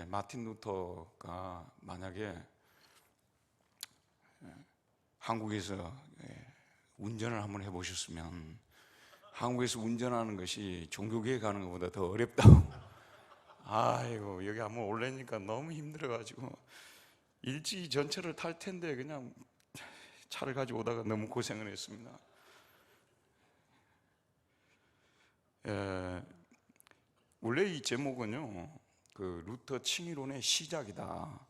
마틴 루터가 만약에 한국에서 운전을 한번 해보셨으면 한국에서 운전하는 것이 종교교회 가는 것보다 더 어렵다고. 아이고, 여기 한번 올라니까 너무 힘들어가지고 일찍 전철을 탈 텐데 그냥 차를 가지고 오다가 너무 고생을 했습니다. 원래 이 제목은요, 그 루터 칭의론의 시작이다.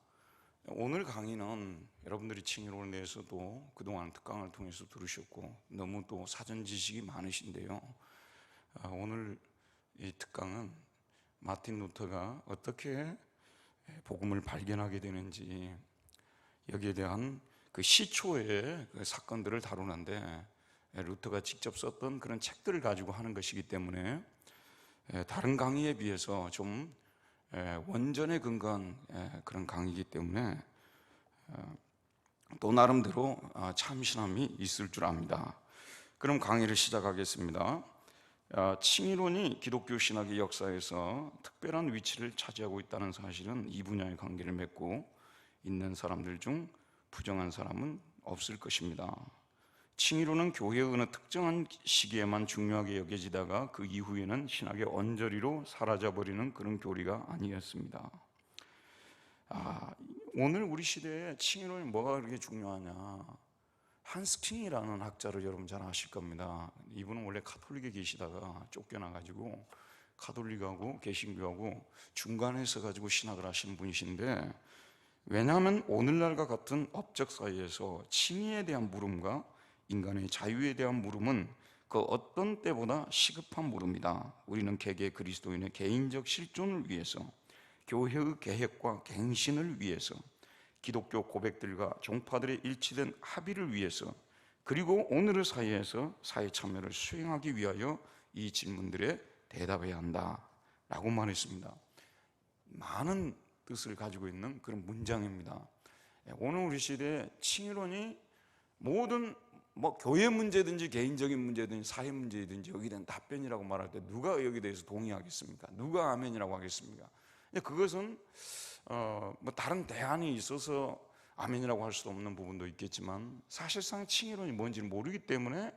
오늘 강의는 여러분들이 칭의론에 대해서도 그동안 특강을 통해서 들으셨고 너무 또 사전 지식이 많으신데요, 오늘 이 특강은 마틴 루터가 어떻게 복음을 발견하게 되는지, 여기에 대한 그 시초의 그 사건들을 다루는데, 루터가 직접 썼던 그런 책들을 가지고 하는 것이기 때문에 다른 강의에 비해서 좀 원전에 근거한 그런 강의이기 때문에 또 나름대로 참신함이 있을 줄 압니다. 그럼 강의를 시작하겠습니다. 칭의론이 기독교 신학의 역사에서 특별한 위치를 차지하고 있다는 사실은 이 분야의 관계를 맺고 있는 사람들 중 부정한 사람은 없을 것입니다. 칭의론은 교회의 어느 특정한 시기에만 중요하게 여겨지다가 그 이후에는 신학의 언저리로 사라져버리는 그런 교리가 아니었습니다. 오늘 우리 시대에 칭의론이 뭐가 그렇게 중요하냐? 한스킹이라는 학자를 여러분 잘 아실 겁니다. 이분은 원래 가톨릭에 계시다가 쫓겨나가지고 가톨릭하고 개신교하고 중간에 서가지고 신학을 하시는 분이신데, 왜냐하면 오늘날과 같은 업적 사이에서 칭의에 대한 물음과 인간의 자유에 대한 물음은 그 어떤 때보다 시급한 물음이다. 우리는 개개 그리스도인의 개인적 실존을 위해서, 교회의 계획과 갱신을 위해서, 기독교 고백들과 종파들의 일치된 합의를 위해서, 그리고 오늘의 사회에서 사회 참여를 수행하기 위하여 이 질문들에 대답해야 한다 라고 말했습니다. 많은 뜻을 가지고 있는 그런 문장입니다. 오늘 우리 시대에 칭의론이 모든 교회 문제든지 개인적인 문제든지 사회 문제든지 여기에 대한 답변이라고 말할 때 누가 여기에 대해서 동의하겠습니까? 누가 아멘이라고 하겠습니까? 그것은 다른 대안이 있어서 아멘이라고 할 수도 없는 부분도 있겠지만, 사실상 칭의론이 뭔지를 모르기 때문에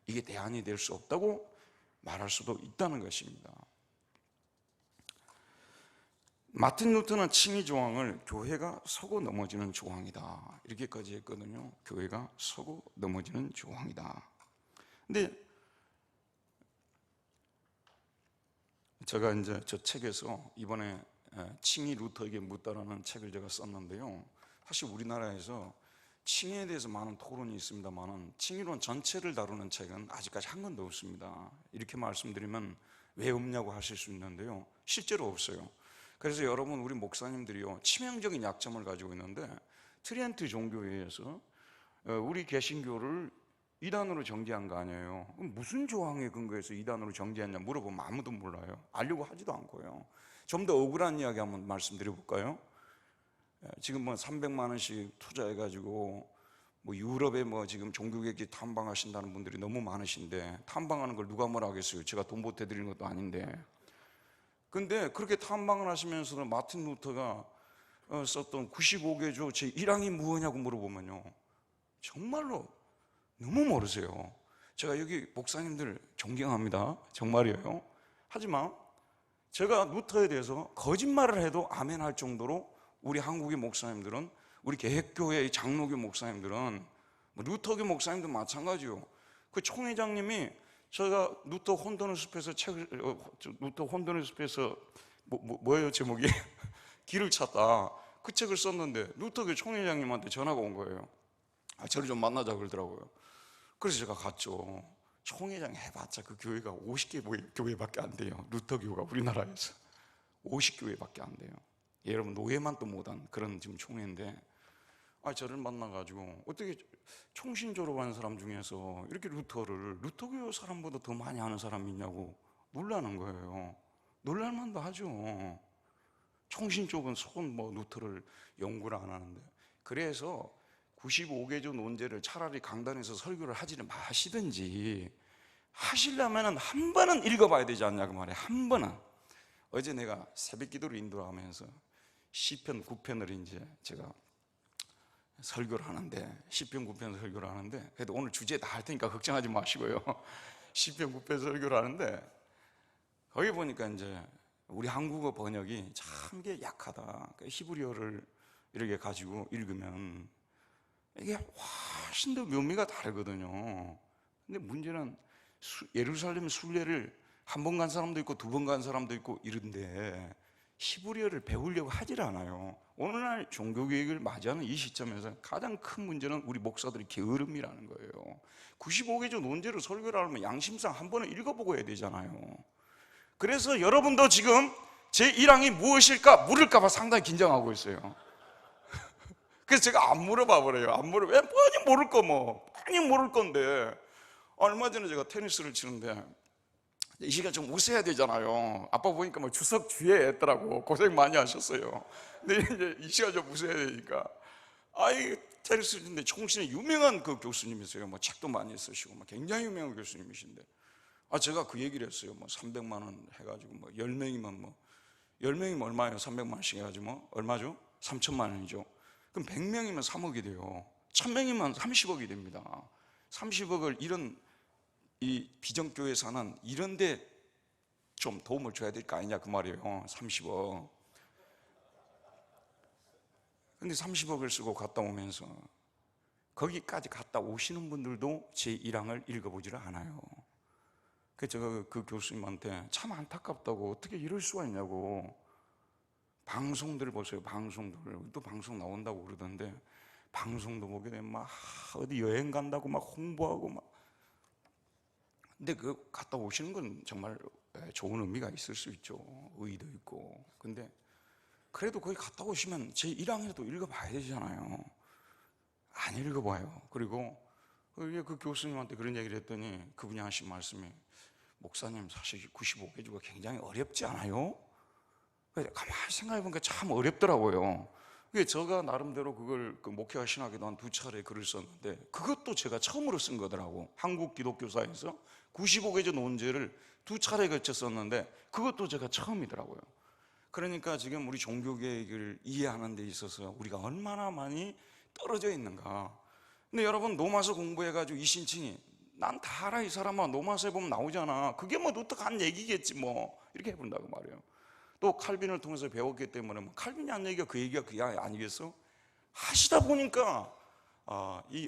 이게 대안이 될 수 없다고 말할 수도 있다는 것입니다. 마틴 루터는 칭의 조항을 교회가 서고 넘어지는 조항이다 이렇게까지 했거든요. 교회가 서고 넘어지는 조항이다. 근데 제가 이제 저 책에서 이번에 칭의 루터에게 묻다라는 책을 제가 썼는데요, 사실 우리나라에서 칭의에 대해서 많은 토론이 있습니다만 칭의론 전체를 다루는 책은 아직까지 한 권도 없습니다. 이렇게 말씀드리면 왜 없냐고 하실 수 있는데요, 실제로 없어요. 그래서 여러분, 우리 목사님들이요, 치명적인 약점을 가지고 있는데, 트리엔트 종교회에서 우리 개신교를 이단으로 정죄한 거 아니에요. 그럼 무슨 조항에 근거해서 이단으로 정죄했냐 물어보면 아무도 몰라요. 알려고 하지도 않고요. 좀 더 억울한 이야기 한번 말씀드려볼까요? 지금 300만 원씩 투자해가지고 유럽에 지금 종교개혁 탐방하신다는 분들이 너무 많으신데, 탐방하는 걸 누가 뭐라 하겠어요? 제가 돈 보태드리는 것도 아닌데. 근데 그렇게 탐방을 하시면서도 마틴 루터가 썼던 95개조 제1항이 무엇이냐고 물어보면요, 정말로 너무 모르세요. 제가 여기 목사님들 존경합니다. 정말이에요. 하지만 제가 루터에 대해서 거짓말을 해도 아멘 할 정도로 우리 한국의 목사님들은, 우리 개혁교회의 장로교 목사님들은, 루터교 목사님도 마찬가지요. 그 총회장님이 제가 루터 혼돈의 숲에서 루터 혼돈의 숲에서 뭐예요 제목이? 길을 찾다, 그 책을 썼는데 루터교 총회장님한테 전화가 온 거예요. 저를 좀 만나자 그러더라고요. 그래서 제가 갔죠. 총회장 해봤자 그 교회가 50개 교회밖에 안 돼요. 루터교가 우리나라에서 50교회밖에 안 돼요. 여러분, 노예만 또 못한 그런 지금 총회인데, 저를 만나가지고 어떻게 총신 졸업한 사람 중에서 이렇게 루터교 사람보다 더 많이 아는 사람이 있냐고 놀라는 거예요. 놀랄만도 하죠. 총신 쪽은 루터를 연구를 안 하는데. 그래서 95개조 논제를 차라리 강단에서 설교를 하지는 마시든지, 하시려면 한 번은 읽어봐야 되지 않냐고 말이에요. 한 번은. 어제 내가 새벽 기도를 인도하면서 시편 9편을 이제 제가 설교를 하는데, 시편 9편 설교를 하는데, 그래도 오늘 주제 다 할 테니까 걱정하지 마시고요. 시편 9편 설교를 하는데, 거기 보니까 이제 우리 한국어 번역이 참 게 약하다. 히브리어를 이렇게 가지고 읽으면 이게 훨씬 더 묘미가 다르거든요. 근데 문제는 예루살렘 순례를 한 번 간 사람도 있고 두 번 간 사람도 있고 이런데 히브리어를 배우려고 하질 않아요. 오늘날 종교개혁을 맞이하는 이 시점에서 가장 큰 문제는 우리 목사들의 게으름이라는 거예요. 95개조 논제를 설교를 하면 양심상 한 번은 읽어보고 해야 되잖아요. 그래서 여러분도 지금 제 1항이 무엇일까 물을까 봐 상당히 긴장하고 있어요. 그래서 제가 안 물어봐 버려요. 왜 뻔히 모를 거 뻔히 모를 건데. 얼마 전에 제가 테니스를 치는데 이 시간 좀 웃어야 되잖아요. 아빠 보니까 추석 주에 했더라고. 고생 많이 하셨어요. 근데 이제 이 시간 좀 웃어야 되니까. 테니스 치는데 총신에 유명한 그 교수님이세요. 책도 많이 쓰시고 굉장히 유명한 교수님이신데, 제가 그 얘기를 했어요. 300만 원 해가지고 10명이면 10명이면 얼마예요? 300만 원씩 해가지고 얼마죠? 3천만 원이죠. 그럼 100명이면 3억이 돼요. 1000명이면 30억이 됩니다. 30억을 이런 이 비전교회 사는 이런데 좀 도움을 줘야 될 거 아니냐 그 말이에요. 30억. 근데 30억을 쓰고 갔다 오면서 거기까지 갔다 오시는 분들도 제 1항을 읽어보지를 않아요. 그래서 제가 그 교수님한테 참 안타깝다고, 어떻게 이럴 수가 있냐고. 방송들 보세요. 방송들 또 방송 나온다고 그러던데, 방송도 보게 되면 어디 여행 간다고 홍보하고 근데 그 갔다 오시는 건 정말 좋은 의미가 있을 수 있죠. 의의도 있고. 근데 그래도 거기 갔다 오시면 제 1항이라도 읽어봐야 되잖아요. 안 읽어봐요. 그리고 그 교수님한테 그런 얘기를 했더니 그분이 하신 말씀이, 목사님 사실 95개조가 굉장히 어렵지 않아요? 가만히 생각해보니까 참 어렵더라고요. 제가 나름대로 그걸 목회와 신학에도 한 2차례 글을 썼는데, 그것도 제가 처음으로 쓴 거더라고. 한국 기독교사에서 95개조 논제를 2차례 걸쳐 썼는데 그것도 제가 처음이더라고요. 그러니까 지금 우리 종교개혁을 이해하는 데 있어서 우리가 얼마나 많이 떨어져 있는가. 근데 여러분, 로마서 공부해가지고 이신칭이 난 다 알아 이 사람아, 로마서에 보면 나오잖아, 그게 어떡한 얘기겠지 이렇게 해본다고 말이에요. 또 칼빈을 통해서 배웠기 때문에 칼빈이 한 얘기가 그 얘기가 그게 아니겠어? 하시다 보니까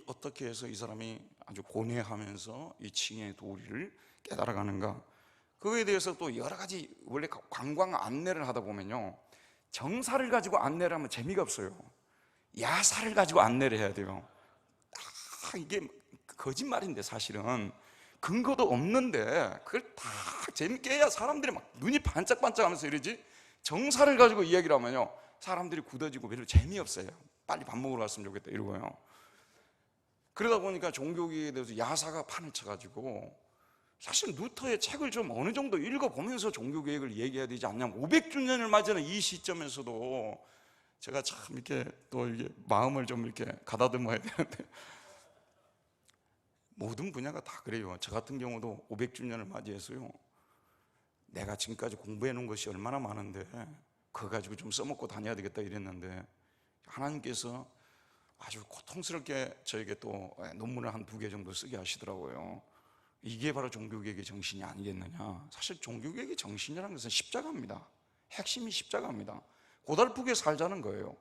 어떻게 해서 이 사람이 아주 고뇌하면서 이 칭의 도리를 깨달아가는가. 그거에 대해서 또 여러 가지, 원래 관광 안내를 하다 보면요, 정사를 가지고 안내를 하면 재미가 없어요. 야사를 가지고 안내를 해야 돼요. 이게 거짓말인데 사실은 근거도 없는데 그걸 다 재밌게 해야 사람들이 눈이 반짝반짝하면서 이러지. 정사를 가지고 이야기를 하면요, 사람들이 굳어지고 별로 재미없어요. 빨리 밥 먹으러 갔으면 좋겠다 이러고요. 그러다 보니까 종교개혁에 대해서 야사가 판을 쳐가지고, 사실 루터의 책을 좀 어느 정도 읽어보면서 종교개혁을 얘기해야 되지 않냐면, 500주년을 맞이하는 이 시점에서도 제가 참 이렇게 또 이게 마음을 좀 이렇게 가다듬어야 되는데, 모든 분야가 다 그래요. 저 같은 경우도 500주년을 맞이해서요, 내가 지금까지 공부해 놓은 것이 얼마나 많은데 그거 가지고 좀 써먹고 다녀야 되겠다 이랬는데, 하나님께서 아주 고통스럽게 저에게 또 논문을 한 2개 정도 쓰게 하시더라고요. 이게 바로 종교개혁의 정신이 아니겠느냐. 사실 종교개혁의 정신이라는 것은 십자가입니다. 핵심이 십자가입니다. 고달프게 살자는 거예요.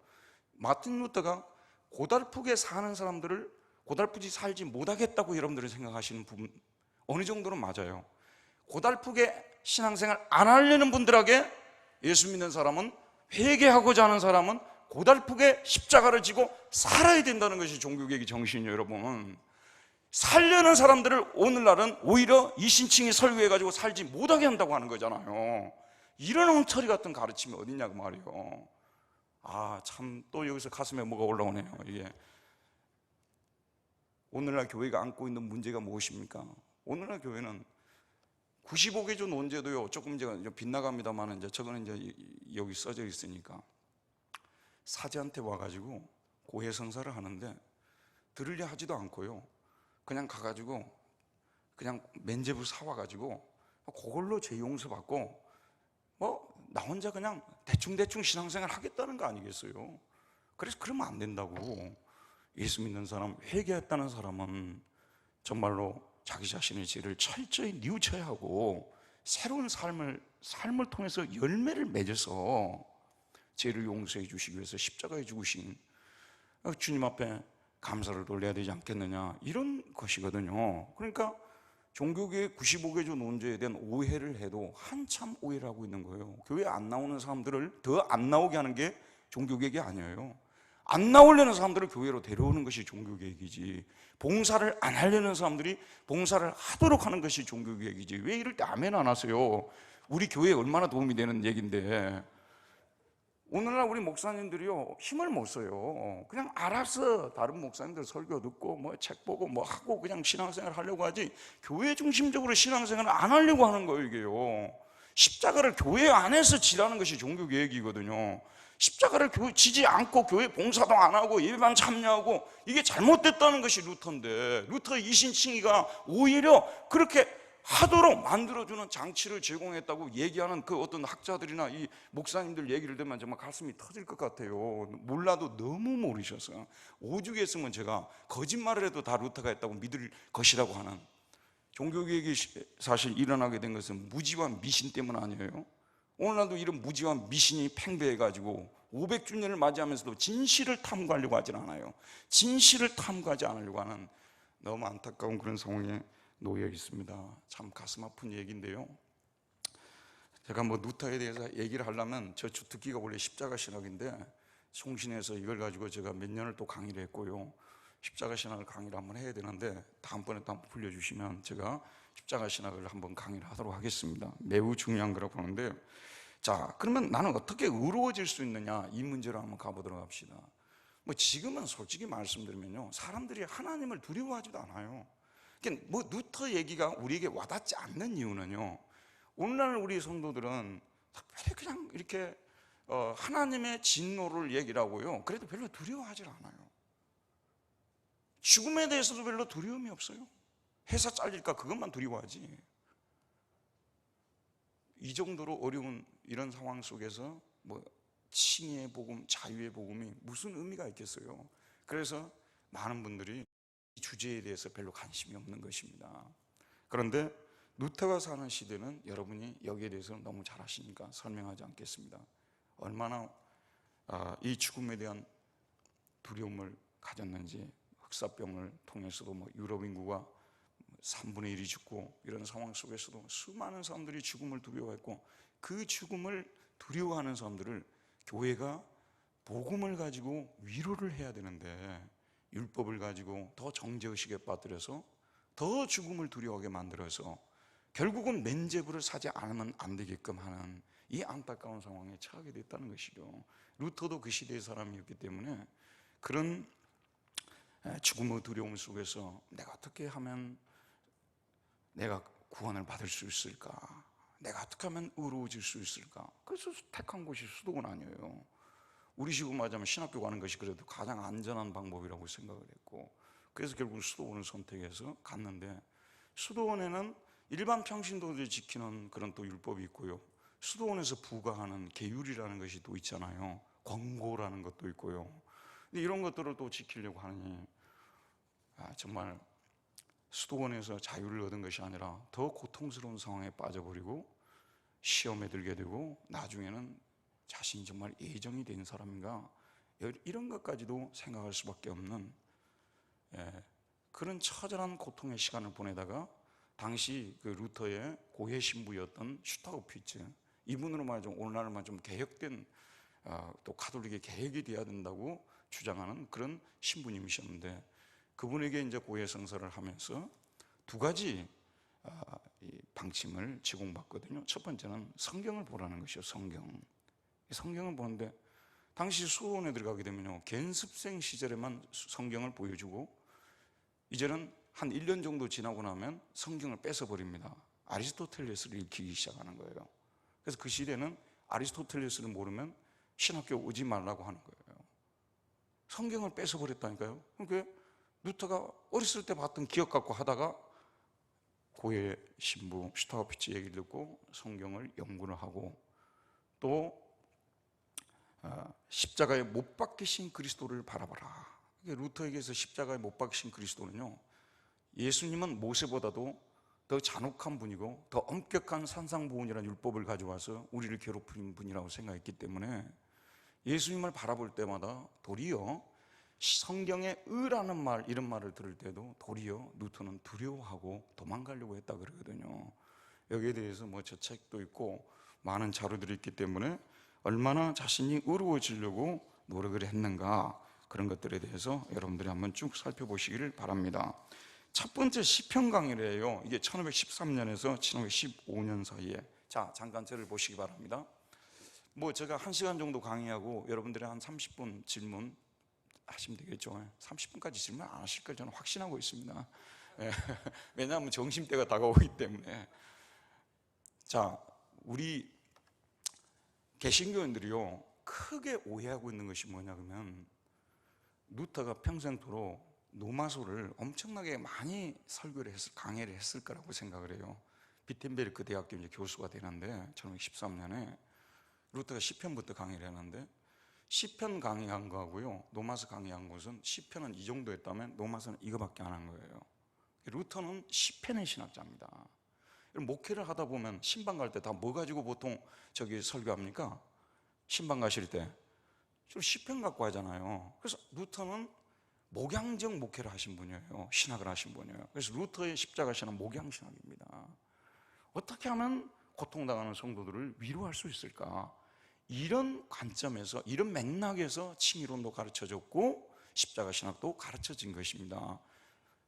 마틴 루터가 고달프게 사는 사람들을 고달프지 살지 못하겠다고 여러분들이 생각하시는 부분 어느 정도는 맞아요. 고달프게 신앙생활 안 하려는 분들에게 예수 믿는 사람은, 회개하고자 하는 사람은 고달프게 십자가를 지고 살아야 된다는 것이 종교개혁의 정신이에요. 여러분, 살려는 사람들을 오늘날은 오히려 이신칭이 설교해가지고 살지 못하게 한다고 하는 거잖아요. 이런 엉터리 같은 가르침이 어딨냐고 말이에요. 참 또 여기서 가슴에 뭐가 올라오네요. 이게 오늘날 교회가 안고 있는 문제가 무엇입니까? 오늘날 교회는 95개조 논제도요, 조금 제가 빗나갑니다만, 저거는 여기 써져 있으니까, 사제한테 와가지고 고해성사를 하는데 들으려 하지도 않고요, 그냥 가가지고 그냥 면죄부 사와가지고 그걸로 죄 용서받고 나 혼자 그냥 대충대충 신앙생활 하겠다는 거 아니겠어요? 그래서 그러면 안 된다고. 예수 믿는 사람, 회개했다는 사람은 정말로 자기 자신의 죄를 철저히 뉘우쳐야 하고 새로운 삶을 통해서 열매를 맺어서 죄를 용서해 주시기 위해서 십자가에 죽으신 주님 앞에 감사를 돌려야 되지 않겠느냐, 이런 것이거든요. 그러니까 종교계의 95개조 논제에 대한 오해를 해도 한참 오해를 하고 있는 거예요. 교회 안 나오는 사람들을 더 안 나오게 하는 게 종교개혁이 아니에요. 안 나오려는 사람들을 교회로 데려오는 것이 종교개혁이지, 봉사를 안 하려는 사람들이 봉사를 하도록 하는 것이 종교개혁이지. 왜 이럴 때 아멘 안 하세요? 우리 교회에 얼마나 도움이 되는 얘기인데. 오늘날 우리 목사님들이요, 힘을 못 써요. 그냥 알아서 다른 목사님들 설교 듣고 뭐 책 보고 뭐 하고 그냥 신앙생활 하려고 하지, 교회 중심적으로 신앙생활을 안 하려고 하는 거예요. 이게요, 십자가를 교회 안에서 지라는 것이 종교개혁이거든요. 십자가를 지지 않고 교회 봉사도 안 하고 예배만 참여하고, 이게 잘못됐다는 것이 루터인데, 루터 이신칭의가 오히려 그렇게 하도록 만들어주는 장치를 제공했다고 얘기하는 그 어떤 학자들이나 이 목사님들 얘기를 들으면 정말 가슴이 터질 것 같아요. 몰라도 너무 모르셔서. 오죽했으면 제가 거짓말을 해도 다 루터가 했다고 믿을 것이라고 하는. 종교개혁이 사실 일어나게 된 것은 무지와 미신 때문 아니에요? 오늘날도 이런 무지와 미신이 팽배해가지고 500주년을 맞이하면서도 진실을 탐구하려고 하진 않아요. 진실을 탐구하지 않으려고 하는 너무 안타까운 그런 상황에 놓여 있습니다. 참 가슴 아픈 얘기인데요, 제가 뭐 루터에 대해서 얘기를 하려면 저 주특기가 원래 십자가 신학인데, 송신에서 이걸 가지고 제가 몇 년을 또 강의를 했고요, 십자가 신학을 강의를 한번 해야 되는데 다음번에 또 한번 불려주시면 제가 십자가 신학을 한번 강의를 하도록 하겠습니다. 매우 중요한 거라고 하는데, 자, 그러면 나는 어떻게 의로워질 수 있느냐, 이 문제로 한번 가보도록 합시다. 뭐 지금은 솔직히 말씀드리면요, 사람들이 하나님을 두려워하지도 않아요. 그러니까 뭐 루터 얘기가 우리에게 와닿지 않는 이유는요, 오늘날 우리 성도들은 특별히 그냥 이렇게 하나님의 진노를 얘기를 하고요, 그래도 별로 두려워하지 않아요. 죽음에 대해서도 별로 두려움이 없어요. 회사 잘릴까 그것만 두려워하지. 이 정도로 어려운 이런 상황 속에서 뭐 칭의의 복음, 자유의 복음이 무슨 의미가 있겠어요? 그래서 많은 분들이 이 주제에 대해서 별로 관심이 없는 것입니다. 그런데 루터가 사는 시대는 여러분이 여기에 대해서는 너무 잘 아시니까 설명하지 않겠습니다. 얼마나 이 죽음에 대한 두려움을 가졌는지. 흑사병을 통해서도 뭐 유럽 인구가 3분의 1이 죽고, 이런 상황 속에서도 수많은 사람들이 죽음을 두려워했고, 그 죽음을 두려워하는 사람들을 교회가 복음을 가지고 위로를 해야 되는데, 율법을 가지고 더 정죄의식에 빠뜨려서 더 죽음을 두려워하게 만들어서 결국은 면죄부를 사지 않으면 안 되게끔 하는 이 안타까운 상황에 처하게 됐다는 것이죠. 루터도 그 시대의 사람이었기 때문에 그런 죽음의 두려움 속에서 내가 어떻게 하면 내가 구원을 받을 수 있을까, 내가 어떻게 하면 의로워질 수 있을까, 그래서 택한 곳이 수도원 아니에요. 우리 식으로 말하자면 신학교 가는 것이 그래도 가장 안전한 방법이라고 생각을 했고, 그래서 결국 수도원을 선택해서 갔는데, 수도원에는 일반 평신도들이 지키는 그런 또 율법이 있고요, 수도원에서 부과하는 계율이라는 것이 또 있잖아요. 권고라는 것도 있고요. 근데 이런 것들을 또 지키려고 하니 정말 수도원에서 자유를 얻은 것이 아니라 더 고통스러운 상황에 빠져버리고 시험에 들게 되고, 나중에는 자신이 정말 예정이 된 사람인가, 이런 것까지도 생각할 수밖에 없는 그런 처절한 고통의 시간을 보내다가, 당시 그 루터의 고해 신부였던 슈타우피츠, 이분으로 말하자면 오늘날만 좀 개혁된 또 가톨릭의 개혁이 돼야 된다고 주장하는 그런 신부님이셨는데, 그분에게 이제 고해 성사를 하면서 두 가지 방침을 제공받거든요. 첫 번째는 성경을 보라는 것이요. 성경을 보는데, 당시 수도원에 들어가게 되면요, 견습생 시절에만 성경을 보여주고, 이제는 한 1년 정도 지나고 나면 성경을 뺏어버립니다. 아리스토텔레스를 읽히기 시작하는 거예요. 그래서 그 시대는 아리스토텔레스를 모르면 신학교 오지 말라고 하는 거예요. 성경을 뺏어버렸다니까요. 그러니까 루터가 어렸을 때 봤던 기억 갖고 하다가 고해 신부 슈타우피츠 얘기를 듣고 성경을 연구를 하고, 또 십자가에 못 박히신 그리스도를 바라봐라. 루터에게서 십자가에 못 박히신 그리스도는요, 예수님은 모세보다도 더 잔혹한 분이고 더 엄격한 산상보훈이라는 율법을 가져와서 우리를 괴롭히는 분이라고 생각했기 때문에 예수님을 바라볼 때마다 도리어 성경에 의라는 말, 이런 말을 들을 때도 도리어 루터는 두려워하고 도망가려고 했다 그러거든요. 여기에 대해서 저 책도 있고 많은 자료들이 있기 때문에 얼마나 자신이 의로워지려고 노력을 했는가, 그런 것들에 대해서 여러분들이 한번 쭉 살펴보시기를 바랍니다. 첫 번째 시편 강의래요. 이게 1513년에서 1515년 사이에. 자, 잠깐 저를 보시기 바랍니다. 제가 1시간 정도 강의하고 여러분들이 한 30분 질문 하시면 되겠죠. 30분까지 질문 안 하실 걸 저는 확신하고 있습니다. 왜냐하면 점심때가 다가오기 때문에. 자, 우리 개신교인들이요, 크게 오해하고 있는 것이 뭐냐 그러면, 루터가 평생토록 노마소를 엄청나게 많이 설교를 강의를 했을 거라고 생각을 해요. 비텐베르크 대학교 이제 교수가 되는데 1913년에 루터가 시편부터 강의를 했는데, 시편 강의한 거하고요 노마서 강의한 것은, 시편은 이 정도 했다면 노마서는 이거밖에 안 한 거예요. 루터는 시편의 신학자입니다. 목회를 하다 보면 신방 갈 때 다 뭐 가지고 보통 설교합니까? 신방 가실 때 주로 시편 갖고 하잖아요. 그래서 루터는 목양적 목회를 하신 분이에요. 신학을 하신 분이에요. 그래서 루터의 십자가 신은 목양신학입니다. 어떻게 하면 고통당하는 성도들을 위로할 수 있을까? 이런 관점에서, 이런 맥락에서 칭의론도 가르쳐졌고 십자가 신학도 가르쳐진 것입니다.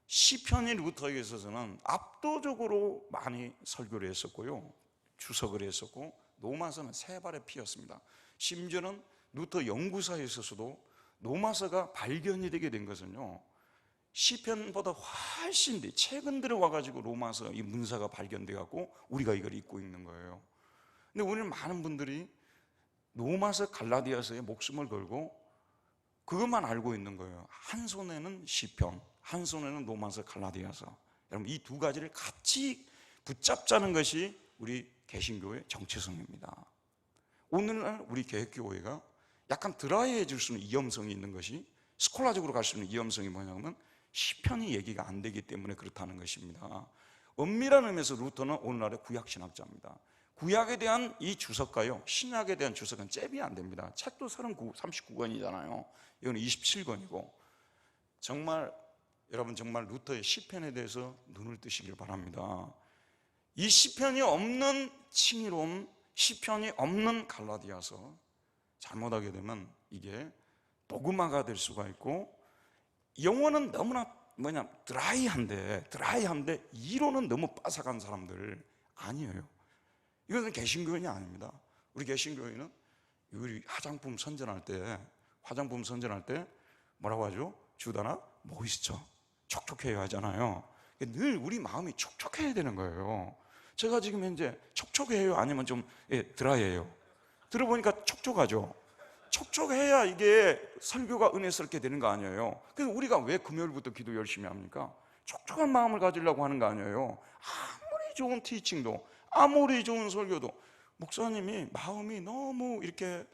시편이 루터에게 있어서는 압도적으로 많이 설교를 했었고요, 주석을 했었고, 노마서는 세 발의 피였습니다. 심지어는 루터 연구사에 있어서도 노마서가 발견이 되게 된 것은요, 시편보다 훨씬 최근 들어와가지고 로마서 이 문서가 발견돼 갖고 우리가 이걸 읽고 있는 거예요. 근데 오늘 많은 분들이 로마서 갈라디아서에 목숨을 걸고 그것만 알고 있는 거예요. 한 손에는 시편, 한 손에는 로마서 갈라디아서. 여러분, 이 두 가지를 같이 붙잡자는 것이 우리 개신교의 정체성입니다. 오늘날 우리 개혁교회가 약간 드라이해질 수 있는 위험성이 있는 것이, 스콜라적으로 갈 수 있는 위험성이 뭐냐면 시편이 얘기가 안 되기 때문에 그렇다는 것입니다. 엄밀한 의미에서 루터는 오늘날의 구약신학자입니다. 구약에 대한 이 주석가요, 신약에 대한 주석은 잽이 안 됩니다. 책도 39권이잖아요. 이건 27권이고. 정말 여러분, 정말 루터의 시편에 대해서 눈을 뜨시길 바랍니다. 이 시편이 없는 칭의론, 시편이 없는 갈라디아서 잘못하게 되면 이게 도그마가 될 수가 있고, 영어는 너무나 드라이한데 이론은 너무 빠삭한 사람들 아니에요. 이것은 개신교인이 아닙니다. 우리 개신교인은 우리 화장품 선전할 때 뭐라고 하죠? 주다나 모이스처, 촉촉해야 하잖아요. 늘 우리 마음이 촉촉해야 되는 거예요. 제가 지금 현재 촉촉해요? 아니면 좀 드라이해요? 들어보니까 촉촉하죠. 촉촉해야 이게 설교가 은혜스럽게 되는 거 아니에요. 그래서 우리가 왜 금요일부터 기도 열심히 합니까? 촉촉한 마음을 가지려고 하는 거 아니에요. 아무리 좋은 티칭도, 아무리 좋은 설교도 목사님이 마음이 너무 이렇게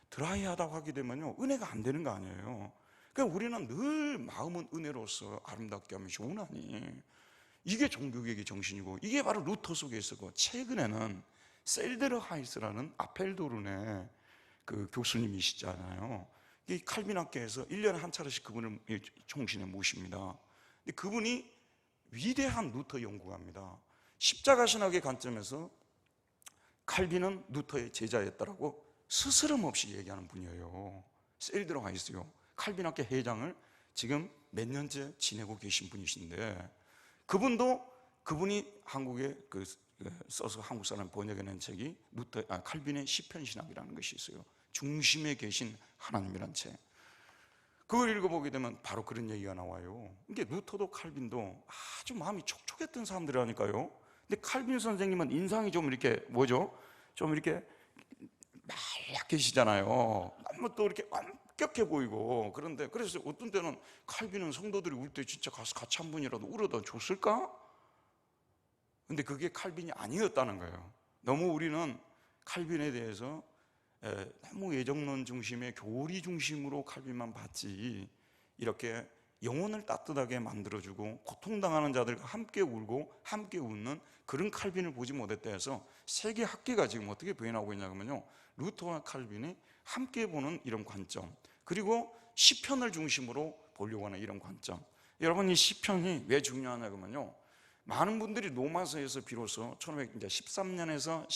드라이하다고 하게 되면요, 은혜가 안 되는 거 아니에요. 그러니까 우리는 늘 마음은 은혜로서 아름답게 하면 좋으나니, 이게 종교개혁의 정신이고, 이게 바로 루터 속에 있었고, 최근에는 셀데르 하이스라는 아펠도른의 그 교수님이시잖아요. 이 칼빈 학교에서 1년에 한 차례씩 그분을 총신에 모십니다. 근데 그분이 위대한 루터 연구가입니다. 십자가 신학의 관점에서 칼빈은 루터의 제자였다라고 스스럼 없이 얘기하는 분이에요. 셀데르 하이스요. 칼빈 학교 회장을 지금 몇 년째 지내고 계신 분이신데, 그분이 한국에 써서 한국 사람 번역해낸 책이 칼빈의 시편 신학이라는 것이 있어요. 중심에 계신 하나님이란 책. 그걸 읽어보게 되면 바로 그런 얘기가 나와요. 이게 루터도 칼빈도 아주 마음이 촉촉했던 사람들이라니까요. 근데 칼빈 선생님은 인상이 좀 이렇게 좀 이렇게 말약해지잖아요. 너무 또 이렇게 엄격해 보이고. 그래서 어떤 때는 칼빈은 성도들이 울 때 진짜 가서 같이 한 분이라도 울어다 줬을까? 근데 그게 칼빈이 아니었다는 거예요. 너무 우리는 칼빈에 대해서 너무 예정론 중심의 교리 중심으로 칼빈만 봤지, 이렇게 영혼을 따뜻하게 만들어주고 고통당하는 자들과 함께 울고 함께 웃는 그런 칼빈을 보지 못했다 해서 세계 학계가 지금 어떻게 표현하고 있냐면요, 루터와 칼빈이 함께 보는 이런 관점, 그리고 시편을 중심으로 보려고 하는 이런 관점. 여러분, 이 시편이 왜 중요하냐면요, 많은 분들이 로마서에서 비로소 1513년에서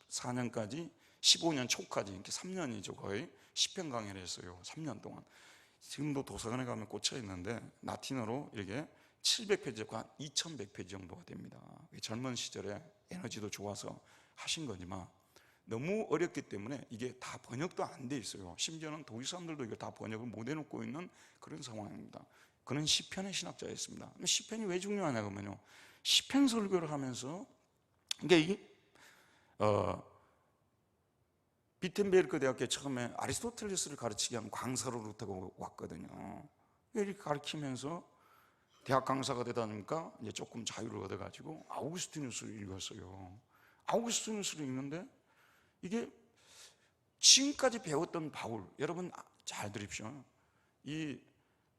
14년까지 15년 초까지 이렇게 3년이죠. 거의 시편 강의를 했어요. 3년 동안. 지금도 도서관에 가면 꽂혀 있는데 라틴어로 이렇게 700페이지가 2100페이지 정도가 됩니다. 젊은 시절에 에너지도 좋아서 하신 거지만 너무 어렵기 때문에 이게 다 번역도 안 돼 있어요. 심지어는 독일 사람들도 이걸 다 번역을 못 해놓고 있는 그런 상황입니다. 그는 시편의 신학자였습니다. 시편이 왜 중요하냐면요, 시편 설교를 하면서 이게 비텐베르크 대학교에 처음에 아리스토텔레스를 가르치게 한 강사로 루터가 왔거든요. 이렇게 가르치면서 대학 강사가 되다 보니까 이제 조금 자유를 얻어가지고 아우구스티누스를 읽었어요. 아우구스티누스를 읽는데 이게 지금까지 배웠던 바울, 여러분 잘 들으십시오. 이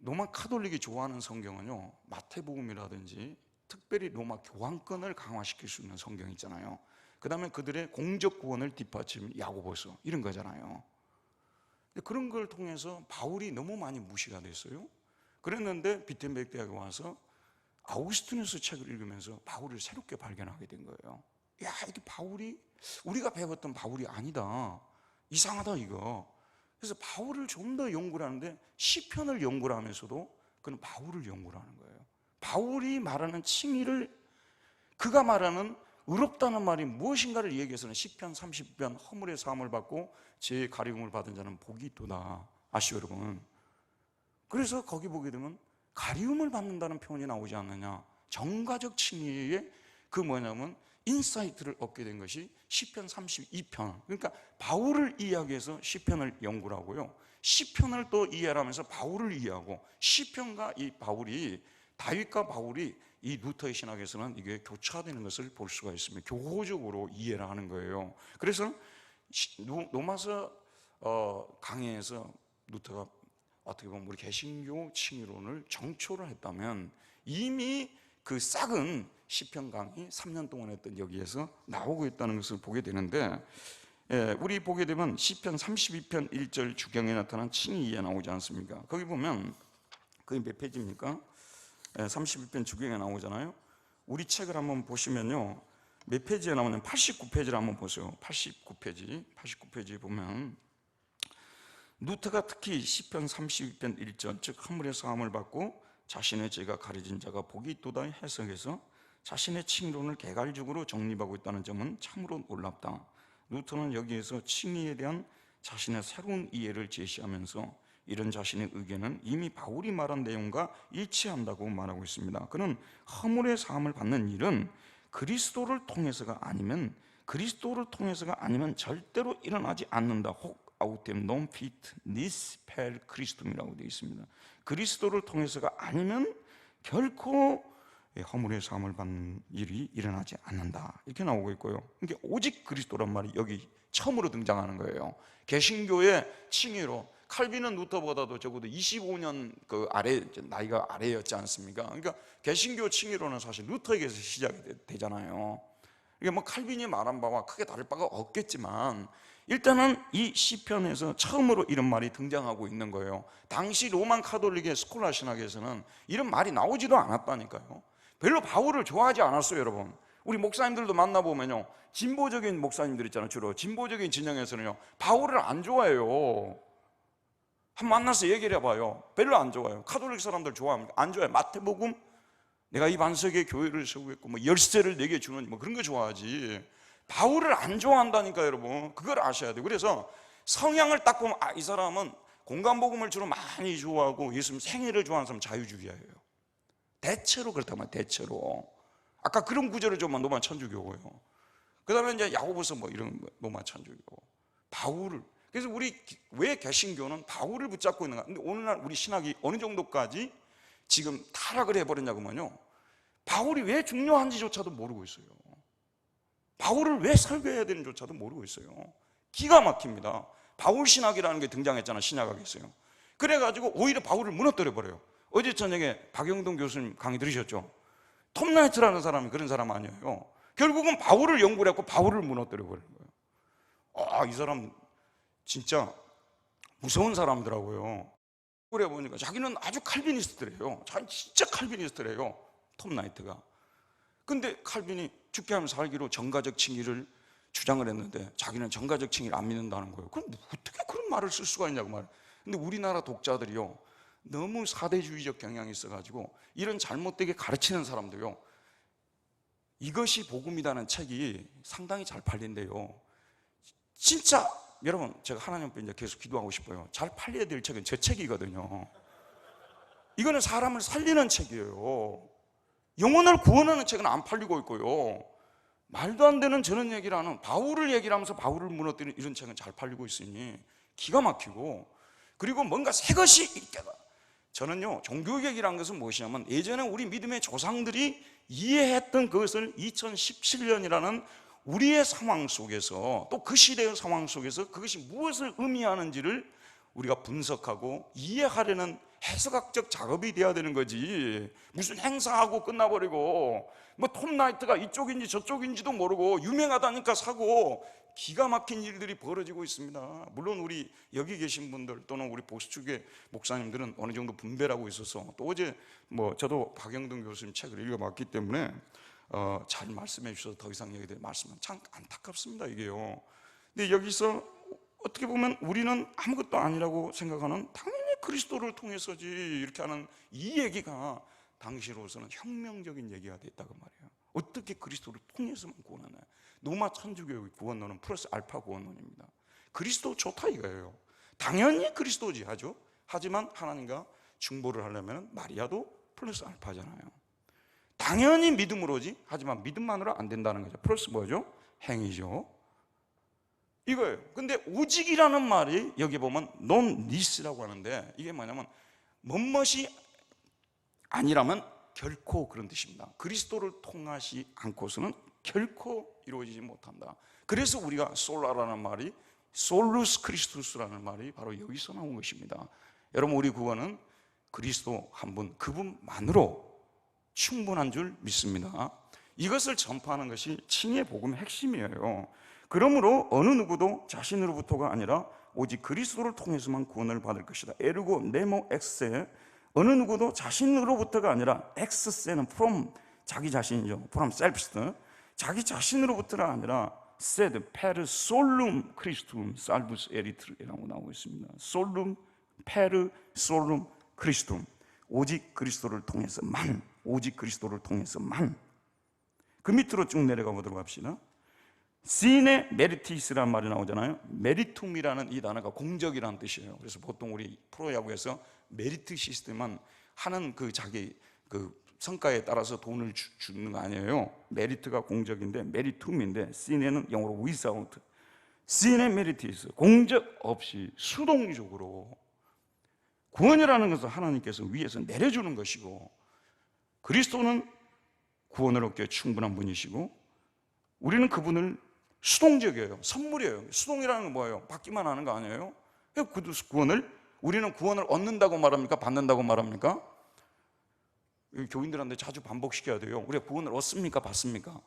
로마 카톨릭이 좋아하는 성경은요, 마태복음이라든지 특별히 로마 교황권을 강화시킬 수 있는 성경 있잖아요. 그 다음에 그들의 공적 구원을 뒷받침 야고보서 이런 거잖아요. 그런 걸 통해서 바울이 너무 많이 무시가 됐어요. 그랬는데 비텐베르크 대학에 와서 아우구스티누스 책을 읽으면서 바울을 새롭게 발견하게 된 거예요. 야, 이게 바울이 우리가 배웠던 바울이 아니다, 이상하다 이거. 그래서 바울을 좀 더 연구를 하는데 시편을 연구를 하면서도 그는 바울을 연구를 하는 거예요. 바울이 말하는 칭의를, 그가 말하는 의롭다는 말이 무엇인가를 얘기해서는 시편 30편 허물의 사함을 받고 죄의 가리움을 받은 자는 복이 있도다. 아시죠 여러분? 그래서 거기 보게 되면 가리움을 받는다는 표현이 나오지 않느냐. 정가적 칭의의 그 뭐냐면 인사이트를 얻게 된 것이 시편 32편. 그러니까 바울을 이야기해서 시편을 연구를 하고요, 시편을 또 이해를 하면서 바울을 이해하고, 시편과 이 바울이, 다윗과 바울이 이 루터의 신학에서는 이게 교차되는 것을 볼 수가 있습니다. 교호적으로 이해를 하는 거예요. 그래서 로마서 강의에서 루터가 어떻게 보면 우리 개신교 칭의론을 정초를 했다면 이미 그 싹은 시편 강의 3년 동안 했던 여기에서 나오고 있다는 것을 보게 되는데, 우리 보게 되면 시편 32편 1절 주경에 나타난 칭의 이해 나오지 않습니까? 거기 보면 그게 몇 페이지입니까? 32편 주경에 나오잖아요. 우리 책을 한번 보시면요, 몇 페이지에 나오냐면 89페이지를 한번 보세요. 89페이지 보면 루터가 특히 시편 32편 1절, 즉 허물의 사함을 받고 자신의 죄가 가려진 자가 복이 있도다 해석해서 자신의 칭론을 개괄적으로 정립하고 있다는 점은 참으로 놀랍다. 루터는 여기에서 칭의에 대한 자신의 새로운 이해를 제시하면서 이런 자신의 의견은 이미 바울이 말한 내용과 일치한다고 말하고 있습니다. 그는 허물의 사함을 받는 일은 그리스도를 통해서가 아니면 절대로 일어나지 않는다. 혹 아우템 non fit nis per Christum이라고 되어 있습니다. 그리스도를 통해서가 아니면 결코 허물의 사함을 받는 일이 일어나지 않는다, 이렇게 나오고 있고요. 이게 오직 그리스도란 말이 여기 처음으로 등장하는 거예요. 개신교의 칭의로 칼빈은 루터보다도 적어도 25년 그 아래, 나이가 아래였지 않습니까? 그러니까 개신교 칭의로는 사실 루터에게서 시작이 되잖아요. 이게 뭐 칼빈이 말한 바와 크게 다를 바가 없겠지만 일단은 이 시편에서 처음으로 이런 말이 등장하고 있는 거예요. 당시 로만 카톨릭의 스콜라 신학에서는 이런 말이 나오지도 않았다니까요. 별로 바울을 좋아하지 않았어요, 여러분. 우리 목사님들도 만나보면요, 진보적인 목사님들 있잖아요. 주로 진보적인 진영에서는요, 바울을 안 좋아해요. 한번 만나서 얘기를 해봐요. 별로 안 좋아해요. 카톨릭 사람들 좋아합니까? 안 좋아해요. 마태복음, 내가 이 반석에 교회를 세우겠고 뭐 열쇠를 내게 주는 뭐 그런 거 좋아하지, 바울을 안 좋아한다니까 여러분. 그걸 아셔야 돼요. 그래서 성향을 딱 보면 이 사람은 공간복음을 주로 많이 좋아하고 예수님 생애를 좋아하는 사람은 자유주의자예요. 대체로 그렇다면 대체로. 아까 그런 구절을 좀 로마 천주교고요. 그 다음에 이제 야고보서 뭐 이런 로마 천주교. 바울을. 그래서 우리 왜 개신교는 바울을 붙잡고 있는가? 근데 오늘날 우리 신학이 어느 정도까지 지금 타락을 해버렸냐고면요, 바울이 왜 중요한지조차도 모르고 있어요. 바울을 왜 설교해야 되는지조차도 모르고 있어요. 기가 막힙니다. 바울 신학이라는 게 등장했잖아, 신약학에서요. 그래가지고 오히려 바울을 무너뜨려 버려요. 어제 저녁에 박영동 교수님 강의 들으셨죠? 톰 나이트라는 사람이 그런 사람 아니에요. 결국은 바울을 연구를 했고 바울을 무너뜨려 버린 거예요. 이 사람 진짜 무서운 사람들하고요. 그래 보니까 자기는 아주 칼비니스트래요. 자기 진짜 칼비니스트래요, 톰 나이트가. 근데 칼빈이 죽게 하면 살기로 정가적 칭의를 주장을 했는데 자기는 정가적 칭의를 안 믿는다는 거예요. 그럼 어떻게 그런 말을 쓸 수가 있냐고 말이에요. 근데 우리나라 독자들이요, 너무 사대주의적 경향이 있어가지고 이런 잘못되게 가르치는 사람도요, 이것이 복음이라는 책이 상당히 잘 팔린대요. 진짜 여러분, 제가 하나님 앞에 이제 계속 기도하고 싶어요. 잘 팔려야 될 책은 제 책이거든요. 이거는 사람을 살리는 책이에요. 영혼을 구원하는 책은 안 팔리고 있고요, 말도 안 되는 저런 얘기를 하는, 바울을 얘기를 하면서 바울을 무너뜨리는 이런 책은 잘 팔리고 있으니 기가 막히고, 그리고 뭔가 새 것이 있다가, 저는요, 종교개혁이라는 것은 무엇이냐면 예전에 우리 믿음의 조상들이 이해했던 그것을 2017년이라는 우리의 상황 속에서, 또 그 시대의 상황 속에서 그것이 무엇을 의미하는지를 우리가 분석하고 이해하려는 해석학적 작업이 돼야 되는 거지. 무슨 행사하고 끝나버리고 뭐 톰 나이트가 이쪽인지 저쪽인지도 모르고 유명하다니까 사고, 기가 막힌 일들이 벌어지고 있습니다. 물론 우리 여기 계신 분들 또는 우리 보수축의 목사님들은 어느 정도 분별하고 있어서, 또 어제 뭐 저도 박영동 교수님 책을 읽어봤기 때문에 잘 말씀해 주셔서 더 이상 얘기될 말씀은 참 안타깝습니다, 이게요. 근데 여기서 어떻게 보면 우리는 아무것도 아니라고 생각하는, 당연히 그리스도를 통해서지 이렇게 하는 이 얘기가 당시로서는 혁명적인 얘기가 됐다고 말이에요. 어떻게 그리스도를 통해서만 구원하나요? 노마 천주교의 구원론은 플러스 알파 구원론입니다. 그리스도 좋다 이거예요. 당연히 그리스도지 하죠. 하지만 하나님과 중보를 하려면 마리아도 플러스 알파잖아요. 당연히 믿음으로지, 하지만 믿음만으로 안 된다는 거죠. 플러스 뭐죠? 행위죠. 이거예요. 근데 오직이라는 말이 여기 보면 non this라고 하는데, 이게 뭐냐면 뭐뭇이 아니라면 결코, 그런 뜻입니다. 그리스도를 통하지 않고서는 결코 이루어지지 못한다. 그래서 우리가 솔라라는 말이, 솔루스 크리스투스라는 말이 바로 여기서 나온 것입니다. 여러분, 우리 구원은 그리스도 한 분, 그분만으로 충분한 줄 믿습니다. 이것을 전파하는 것이 칭의의 복음의 핵심이에요. 그러므로 어느 누구도 자신으로부터가 아니라 오직 그리스도를 통해서만 구원을 받을 것이다. 에르고 네모 엑세, 어느 누구도 자신으로부터가 아니라, 엑스세는 from, 자기 자신이죠. from self, 자기 자신으로부터가 아니라, sed per solum Christum salvus erit라고 나오고 있습니다. solum per solum Christum, 오직 그리스도를 통해서만, 오직 그리스도를 통해서만. 그 밑으로 쭉 내려가 보도록 합시다. 시네 메리티스라는 말이 나오잖아요. 메리툼이라는 이 단어가 공적이라는 뜻이에요. 그래서 보통 우리 프로야구에서 메리트 시스템은 하는 그 자기 그 성과에 따라서 돈을 주는 거 아니에요. 메리트가 공적인데 메리툼인데, 시네는 영어로 without, 시네 메리티스, 공적 없이 수동적으로. 구원이라는 것은 하나님께서 위에서 내려주는 것이고, 그리스도는 구원을 얻기에 충분한 분이시고, 우리는 그분을 수동적이에요. 선물이에요. 수동이라는 건 뭐예요? 받기만 하는 거 아니에요? 구원을, 우리는 구원을 얻는다고 말합니까? 받는다고 말합니까? 교인들한테 자주 반복시켜야 돼요. 우리가 구원을 얻습니까? 받습니까?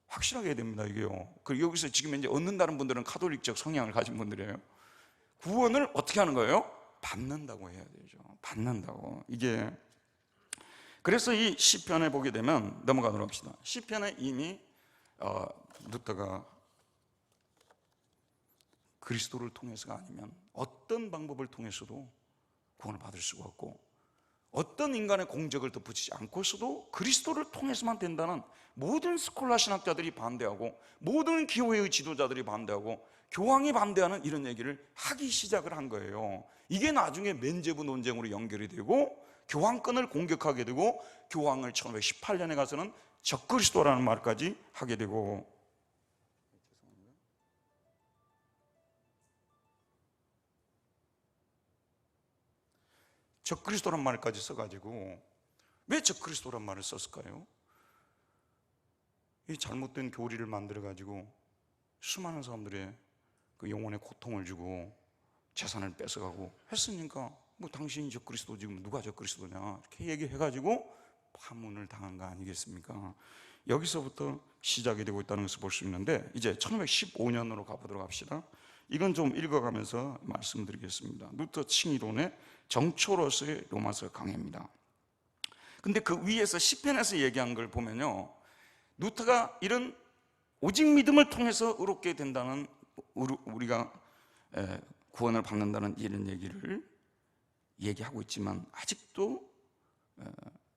확실하게 해야 됩니다, 이게요. 그리고 여기서 지금 이제 얻는다는 분들은 카톨릭적 성향을 가진 분들이에요. 구원을 어떻게 하는 거예요? 받는다고 해야 되죠. 받는다고. 이게, 그래서 이 시편에 보게 되면, 넘어가도록 합시다. 시편에 이미 루터가 그리스도를 통해서가 아니면 어떤 방법을 통해서도 구원을 받을 수가 없고, 어떤 인간의 공적을 덧붙이지 않고서도 그리스도를 통해서만 된다는 모든 스콜라 신학자들이 반대하고, 모든 교회의 지도자들이 반대하고, 교황이 반대하는 이런 얘기를 하기 시작을 한 거예요. 이게 나중에 맨제부 논쟁으로 연결이 되고, 교황권을 공격하게 되고, 교황을 1918년에 가서는 적그리스도라는 말까지 하게 되고, 적그리스도란 말까지 써가지고, 왜 적그리스도란 말을 썼을까요? 이 잘못된 교리를 만들어가지고 수많은 사람들의 그 영혼의 고통을 주고 재산을 뺏어가고 했으니까 뭐 당신이 적그리스도, 지금 누가 적그리스도냐 이렇게 얘기해가지고 파문을 당한 거 아니겠습니까? 여기서부터 시작이 되고 있다는 것을 볼 수 있는데, 이제 1515년으로 가보도록 합시다. 이건 좀 읽어가면서 말씀드리겠습니다. 루터 칭의론의 정초로서의 로마서 강해입니다. 근데 그 위에서 시편에서 얘기한 걸 보면요, 루터가 이런 오직 믿음을 통해서 의롭게 된다는, 우리가 구원을 받는다는 이런 얘기를 얘기하고 있지만, 아직도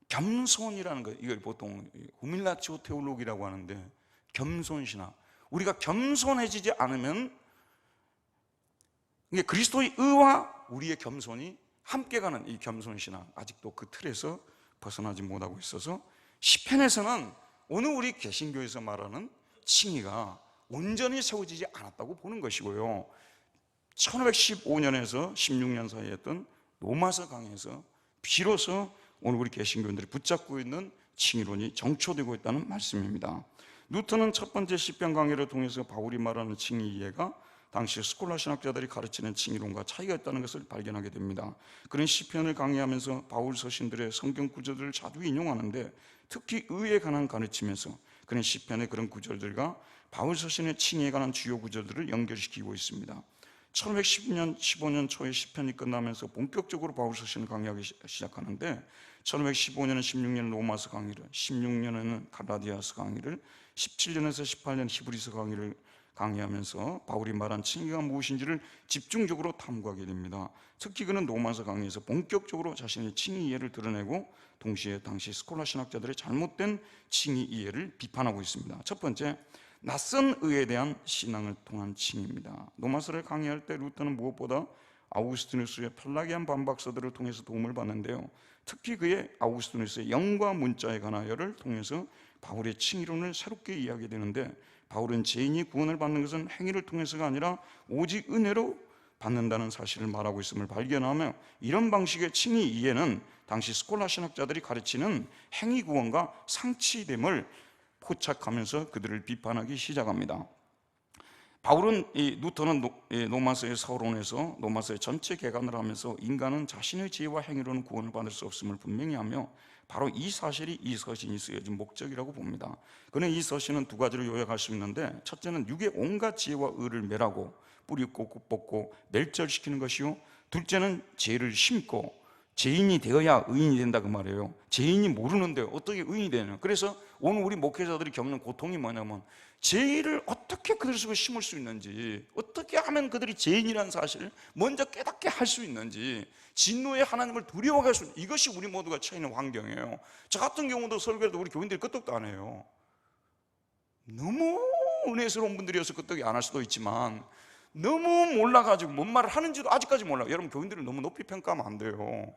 겸손이라는 거, 이걸 보통 후밀라치오 테올로기라고 하는데, 겸손신앙, 우리가 겸손해지지 않으면, 이게 그리스도의 의와 우리의 겸손이 함께 가는 이 겸손신앙, 아직도 그 틀에서 벗어나지 못하고 있어서 시편에서는 오늘 우리 개신교에서 말하는 칭의가 온전히 세워지지 않았다고 보는 것이고요, 1515년에서 16년 사이에 했던 로마서 강해에서 비로소 오늘 우리 개신교인들이 붙잡고 있는 칭의론이 정초되고 있다는 말씀입니다. 루터는 첫 번째 시편 강해를 통해서 바울이 말하는 칭의 이해가 당시 스콜라 신학자들이 가르치는 칭의론과 차이가 있다는 것을 발견하게 됩니다. 그는 시편을 강의하면서 바울 서신들의 성경 구절들을 자주 인용하는데, 특히 의에 관한 가르침에서 그는 시편의 그런 구절들과 바울 서신의 칭의에 관한 주요 구절들을 연결시키고 있습니다. 1515년 초에 시편이 끝나면서 본격적으로 바울 서신을 강의하기 시작하는데, 1515년은 16년 로마서 강의를, 16년에는 갈라디아서 강의를, 17년에서 18년 히브리서 강의를 강의하면서 바울이 말한 칭의가 무엇인지를 집중적으로 탐구하게 됩니다. 특히 그는 로마서 강의에서 본격적으로 자신의 칭의 이해를 드러내고, 동시에 당시 스콜라 신학자들의 잘못된 칭의 이해를 비판하고 있습니다. 첫 번째, 낯선 의에 대한 신앙을 통한 칭의입니다. 로마서를 강의할 때 루터는 무엇보다 아우구스티누스의 펠라기안 반박서들을 통해서 도움을 받는데요, 특히 그의 아우구스티누스의 영과 문자에 관하여를 통해서 바울의 칭의론을 새롭게 이해하게 되는데, 바울은 죄인이 구원을 받는 것은 행위를 통해서가 아니라 오직 은혜로 받는다는 사실을 말하고 있음을 발견하며, 이런 방식의 칭의 이해는 당시 스콜라 신학자들이 가르치는 행위 구원과 상치됨을 포착하면서 그들을 비판하기 시작합니다. 바울은, 루터는 로마서의 서론에서 로마서의 전체 개관을 하면서 인간은 자신의 지혜와 행위로는 구원을 받을 수 없음을 분명히 하며, 바로 이 사실이 이 서신이 쓰여진 목적이라고 봅니다. 그는 이 서신은 두 가지로 요약할 수 있는데, 첫째는 육의 온갖 지혜와 의를 멸하고 뿌리 뽑고 멸절시키는 것이요, 둘째는 죄를 심고 죄인이 되어야 의인이 된다, 그 말이에요. 죄인이 모르는데 어떻게 의인이 되냐. 그래서 오늘 우리 목회자들이 겪는 고통이 뭐냐면, 죄를 어떻게 그들 속에 심을 수 있는지, 어떻게 하면 그들이 죄인이라는 사실을 먼저 깨닫게 할 수 있는지, 진노의 하나님을 두려워할 수 있는, 이것이 우리 모두가 처해 있는 환경이에요. 저 같은 경우도 설교해도 우리 교인들이 끄떡도 안 해요. 너무 은혜스러운 분들이어서 끄떡이 안 할 수도 있지만, 너무 몰라가지고 뭔 말을 하는지도 아직까지 몰라요. 여러분, 교인들을 너무 높이 평가하면 안 돼요.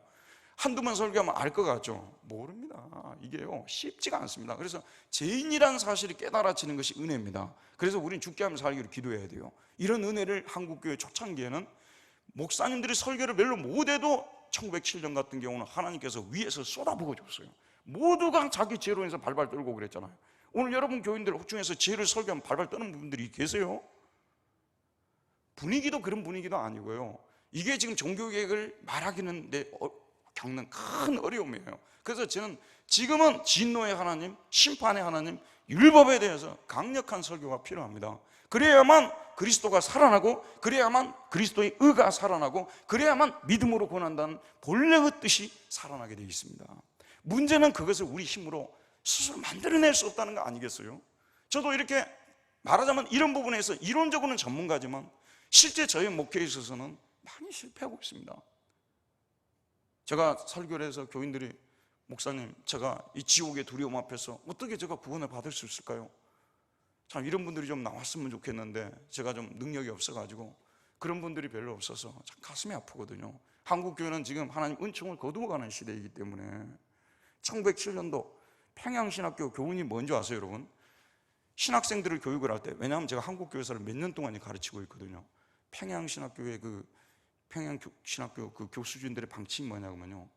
한두 번 설교하면 알 것 같죠? 모릅니다. 이게요, 쉽지가 않습니다. 그래서 죄인이라는 사실이 깨달아지는 것이 은혜입니다. 그래서 우리는 죽게 하면 살기로 기도해야 돼요. 이런 은혜를 한국교회 초창기에는 목사님들이 설교를 별로 못해도 1907년 같은 경우는 하나님께서 위에서 쏟아부어 줬어요. 모두가 자기 죄로 인해서 발발 떨고 그랬잖아요. 오늘 여러분 교인들 중에서 죄를 설교하면 발발 떠는 분들이 계세요? 분위기도 그런 분위기도 아니고요, 이게 지금 종교개혁을 말하기는 겪는 큰 어려움이에요. 그래서 저는 지금은 진노의 하나님, 심판의 하나님, 율법에 대해서 강력한 설교가 필요합니다. 그래야만 그리스도가 살아나고, 그래야만 그리스도의 의가 살아나고, 그래야만 믿음으로 권한다는 본래의 뜻이 살아나게 되어 있습니다. 문제는 그것을 우리 힘으로 스스로 만들어낼 수 없다는 거 아니겠어요? 저도 이렇게 말하자면 이런 부분에서 이론적으로는 전문가지만 실제 저희 목회에 있어서는 많이 실패하고 있습니다. 제가 설교를 해서 교인들이, 목사님, 제가 이 지옥의 두려움 앞에서 어떻게 제가 구원을 받을 수 있을까요? 참 이런 분들이 좀 나왔으면 좋겠는데 제가 좀 능력이 없어가지고 그런 분들이 별로 없어서 참 가슴이 아프거든요. 한국교회는 지금 하나님 은총을 거두어가는 시대이기 때문에, 1907년도 평양신학교 교훈이 뭔지 아세요, 여러분? 신학생들을 교육을 할 때, 왜냐하면 제가 한국교회사를 몇 년 동안 가르치고 있거든요. 평양신학교의 평양신학교 그 교수진들의 방침이 뭐냐면요,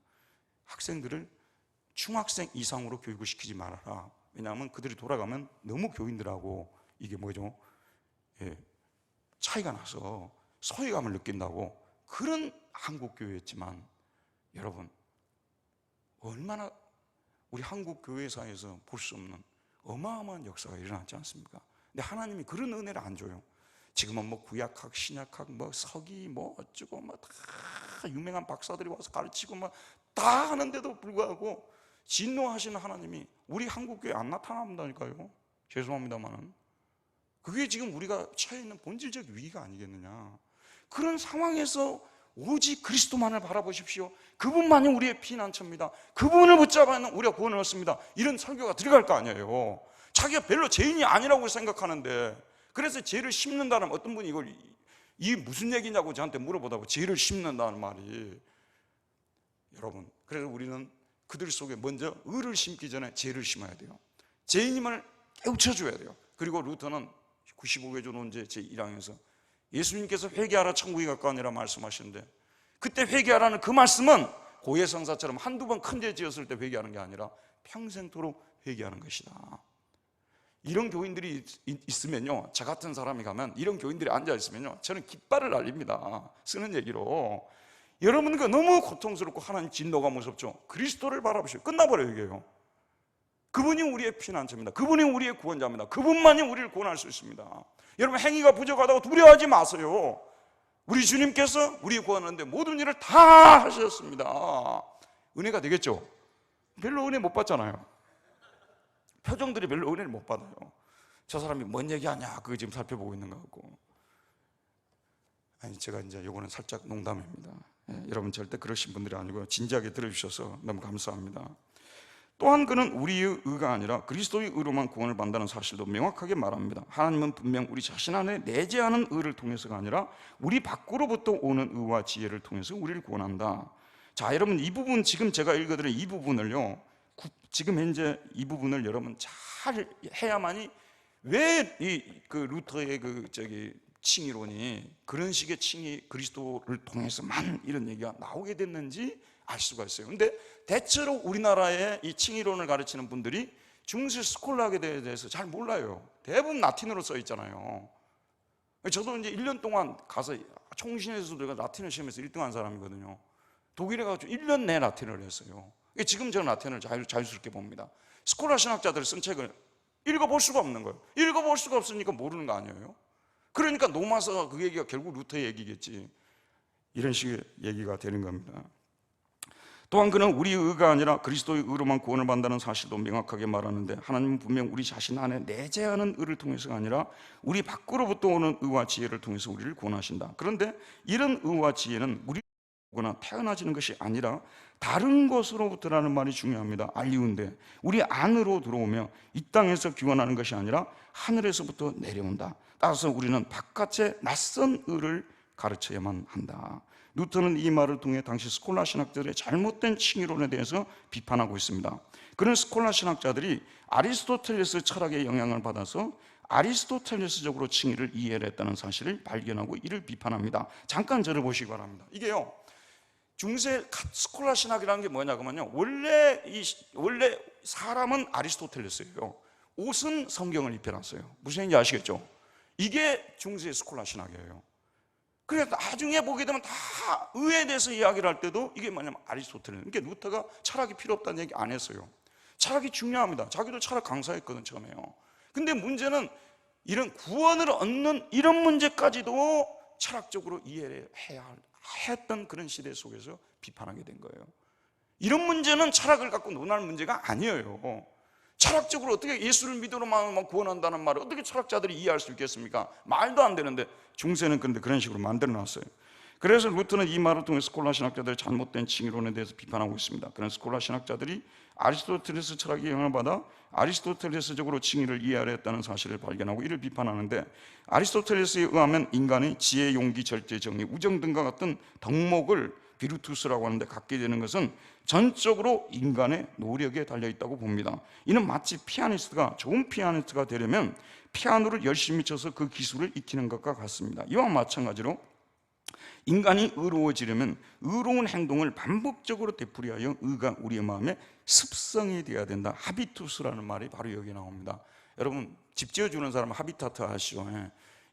학생들을 중학생 이상으로 교육을 시키지 말아라. 왜냐하면 그들이 돌아가면 너무 교인들하고 이게 뭐죠? 차이가 나서 소외감을 느낀다고 그런 한국 교회였지만, 여러분 얼마나 우리 한국 교회사에서 볼 수 없는 어마어마한 역사가 일어났지 않습니까? 근데 하나님이 그런 은혜를 안 줘요. 지금은 뭐 구약학, 신약학, 뭐 서기, 뭐 어쩌고 뭐 다 유명한 박사들이 와서 가르치고 뭐 다 하는데도 불구하고 진노하시는 하나님이 우리 한국 교회에 안 나타난다니까요. 죄송합니다만은 그게 지금 우리가 처해 있는 본질적 위기가 아니겠느냐. 그런 상황에서 오직 그리스도만을 바라보십시오. 그분만이 우리의 피난처입니다. 그분을 붙잡아야 우리가 구원을 얻습니다. 이런 설교가 들어갈 거 아니에요. 자기가 별로 죄인이 아니라고 생각하는데, 그래서 죄를 심는다는, 어떤 분이 이걸 이게 무슨 얘기냐고 저한테 물어보다고 죄를 심는다는 말이, 여러분, 그래서 우리는 그들 속에 먼저 의를 심기 전에 죄를 심어야 돼요. 죄인임을 깨우쳐줘야 돼요. 그리고 루터는 95개조 논제 제1항에서 예수님께서 회개하라 천국이 가까우니라 말씀하시는데, 그때 회개하라는 그 말씀은 고해성사처럼 한두 번 큰 죄 지었을 때 회개하는 게 아니라 평생토록 회개하는 것이다. 이런 교인들이 있으면요, 저 같은 사람이 가면, 이런 교인들이 앉아있으면요, 저는 깃발을 날립니다. 쓰는 얘기로. 여러분, 그 너무 고통스럽고 하나님 진노가 무섭죠. 그리스도를 바라보시오. 끝나버려요, 이게요. 그분이 우리의 피난처입니다. 그분이 우리의 구원자입니다. 그분만이 우리를 구원할 수 있습니다. 여러분, 행위가 부족하다고 두려워하지 마세요. 우리 주님께서 우리 구원하는데 모든 일을 다 하셨습니다. 은혜가 되겠죠? 별로 은혜 못 받잖아요. 표정들이 별로 은혜를 못 받아요. 저 사람이 뭔 얘기하냐, 그거 지금 살펴보고 있는 것 같고. 아니, 제가 이제 요거는 살짝 농담입니다. 여러분 절대 그러신 분들이 아니고요, 진지하게 들어주셔서 너무 감사합니다. 또한 그는 우리의 의가 아니라 그리스도의 의로만 구원을 받는다는 사실도 명확하게 말합니다. 하나님은 분명 우리 자신 안에 내재하는 의를 통해서가 아니라 우리 밖으로부터 오는 의와 지혜를 통해서 우리를 구원한다. 자, 여러분, 이 부분, 지금 제가 읽어드린 이 부분을요, 지금 현재 이 부분을 여러분 잘 해야만이, 왜 그 루터의 칭의론이 그런 식의 칭의, 그리스도를 통해서만 이런 얘기가 나오게 됐는지 알 수가 있어요. 근데 대체로 우리나라의 이 칭의론을 가르치는 분들이 중세 스콜라에 대해서 잘 몰라요. 대부분 라틴어로 써 있잖아요. 저도 이제 1년 동안 가서 총신에서 내가 라틴어 시험에서 1등 한 사람이거든요. 독일에 가서 1년 내 라틴어를 했어요. 지금 저는 라틴어를 자유스럽게 봅니다. 스콜라 신학자들이 쓴 책을 읽어볼 수가 없는 거예요. 읽어볼 수가 없으니까 모르는 거 아니에요? 그러니까 노마서가 그 얘기가 결국 루터의 얘기겠지. 이런 식의 얘기가 되는 겁니다. 또한 그는 우리의 의가 아니라 그리스도의 의로만 구원을 받는다는 사실도 명확하게 말하는데, 하나님은 분명 우리 자신 안에 내재하는 의를 통해서가 아니라 우리 밖으로부터 오는 의와 지혜를 통해서 우리를 구원하신다. 그런데 이런 의와 지혜는 우리가 태어나지는 것이 아니라 다른 것으로부터라는 말이 중요합니다. 알리운데 우리 안으로 들어오며 이 땅에서 기원하는 것이 아니라 하늘에서부터 내려온다. 따라서 우리는 바깥의 낯선 의를 가르쳐야만 한다. 루터는 이 말을 통해 당시 스콜라 신학자들의 잘못된 칭의론에 대해서 비판하고 있습니다. 그런 스콜라 신학자들이 아리스토텔레스 철학의 영향을 받아서 아리스토텔레스적으로 칭의를 이해를 했다는 사실을 발견하고 이를 비판합니다. 잠깐 저를 보시기 바랍니다. 이게요, 중세 스콜라 신학이라는 게 뭐냐면요, 원래 사람은 아리스토텔레스예요. 옷은 성경을 입혀놨어요. 무슨 얘기인지 아시겠죠? 이게 중세 스콜라 신학이에요. 그래서 나중에 보게 되면 다 의에 대해서 이야기를 할 때도 이게 뭐냐면 아리스토텔레스. 그러니까 루터가 철학이 필요 없다는 얘기 안 했어요. 철학이 중요합니다. 자기도 철학 강사했거든, 처음에요. 근데 문제는 이런 구원을 얻는 이런 문제까지도 철학적으로 이해를 해야 했던 그런 시대 속에서 비판하게 된 거예요. 이런 문제는 철학을 갖고 논할 문제가 아니에요. 철학적으로 어떻게 예수를 믿으로만 구원한다는 말을 어떻게 철학자들이 이해할 수 있겠습니까? 말도 안 되는데 중세는 그런데 그런 식으로 만들어놨어요. 그래서 루터는 이 말을 통해 스콜라 신학자들의 잘못된 칭의론에 대해서 비판하고 있습니다. 그런 스콜라 신학자들이 아리스토텔레스 철학의 영향을 받아 아리스토텔레스적으로 칭의를 이해하려 했다는 사실을 발견하고 이를 비판하는데, 아리스토텔레스에 의하면 인간의 지혜, 용기, 절제, 정의, 우정 등과 같은 덕목을 비르투스라고 하는데 갖게 되는 것은 전적으로 인간의 노력에 달려있다고 봅니다. 이는 마치 피아니스트가 좋은 피아니스트가 되려면 피아노를 열심히 쳐서 그 기술을 익히는 것과 같습니다. 이와 마찬가지로 인간이 의로워지려면 의로운 행동을 반복적으로 되풀이하여 의가 우리의 마음에 습성이 되어야 된다. 하비투스라는 말이 바로 여기 나옵니다. 여러분, 집 지어주는 사람 하비타트 아시죠?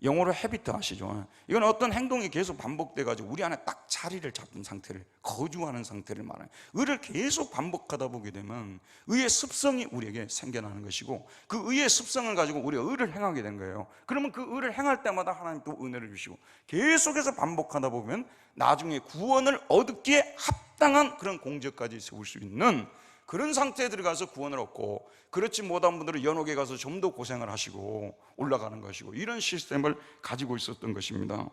영어로 헤비트 아시죠? 이건 어떤 행동이 계속 반복돼 가지고 우리 안에 딱 자리를 잡은 상태를, 거주하는 상태를 말해요. 의를 계속 반복하다 보게 되면 의의 습성이 우리에게 생겨나는 것이고, 그 의의 습성을 가지고 우리가 의를 행하게 된 거예요. 그러면 그 의를 행할 때마다 하나님 또 은혜를 주시고, 계속해서 반복하다 보면 나중에 구원을 얻기에 합당한 그런 공적까지 세울 수 있는 그런 상태에 들어가서 구원을 얻고, 그렇지 못한 분들은 연옥에 가서 좀 더 고생을 하시고 올라가는 것이고, 이런 시스템을 가지고 있었던 것입니다.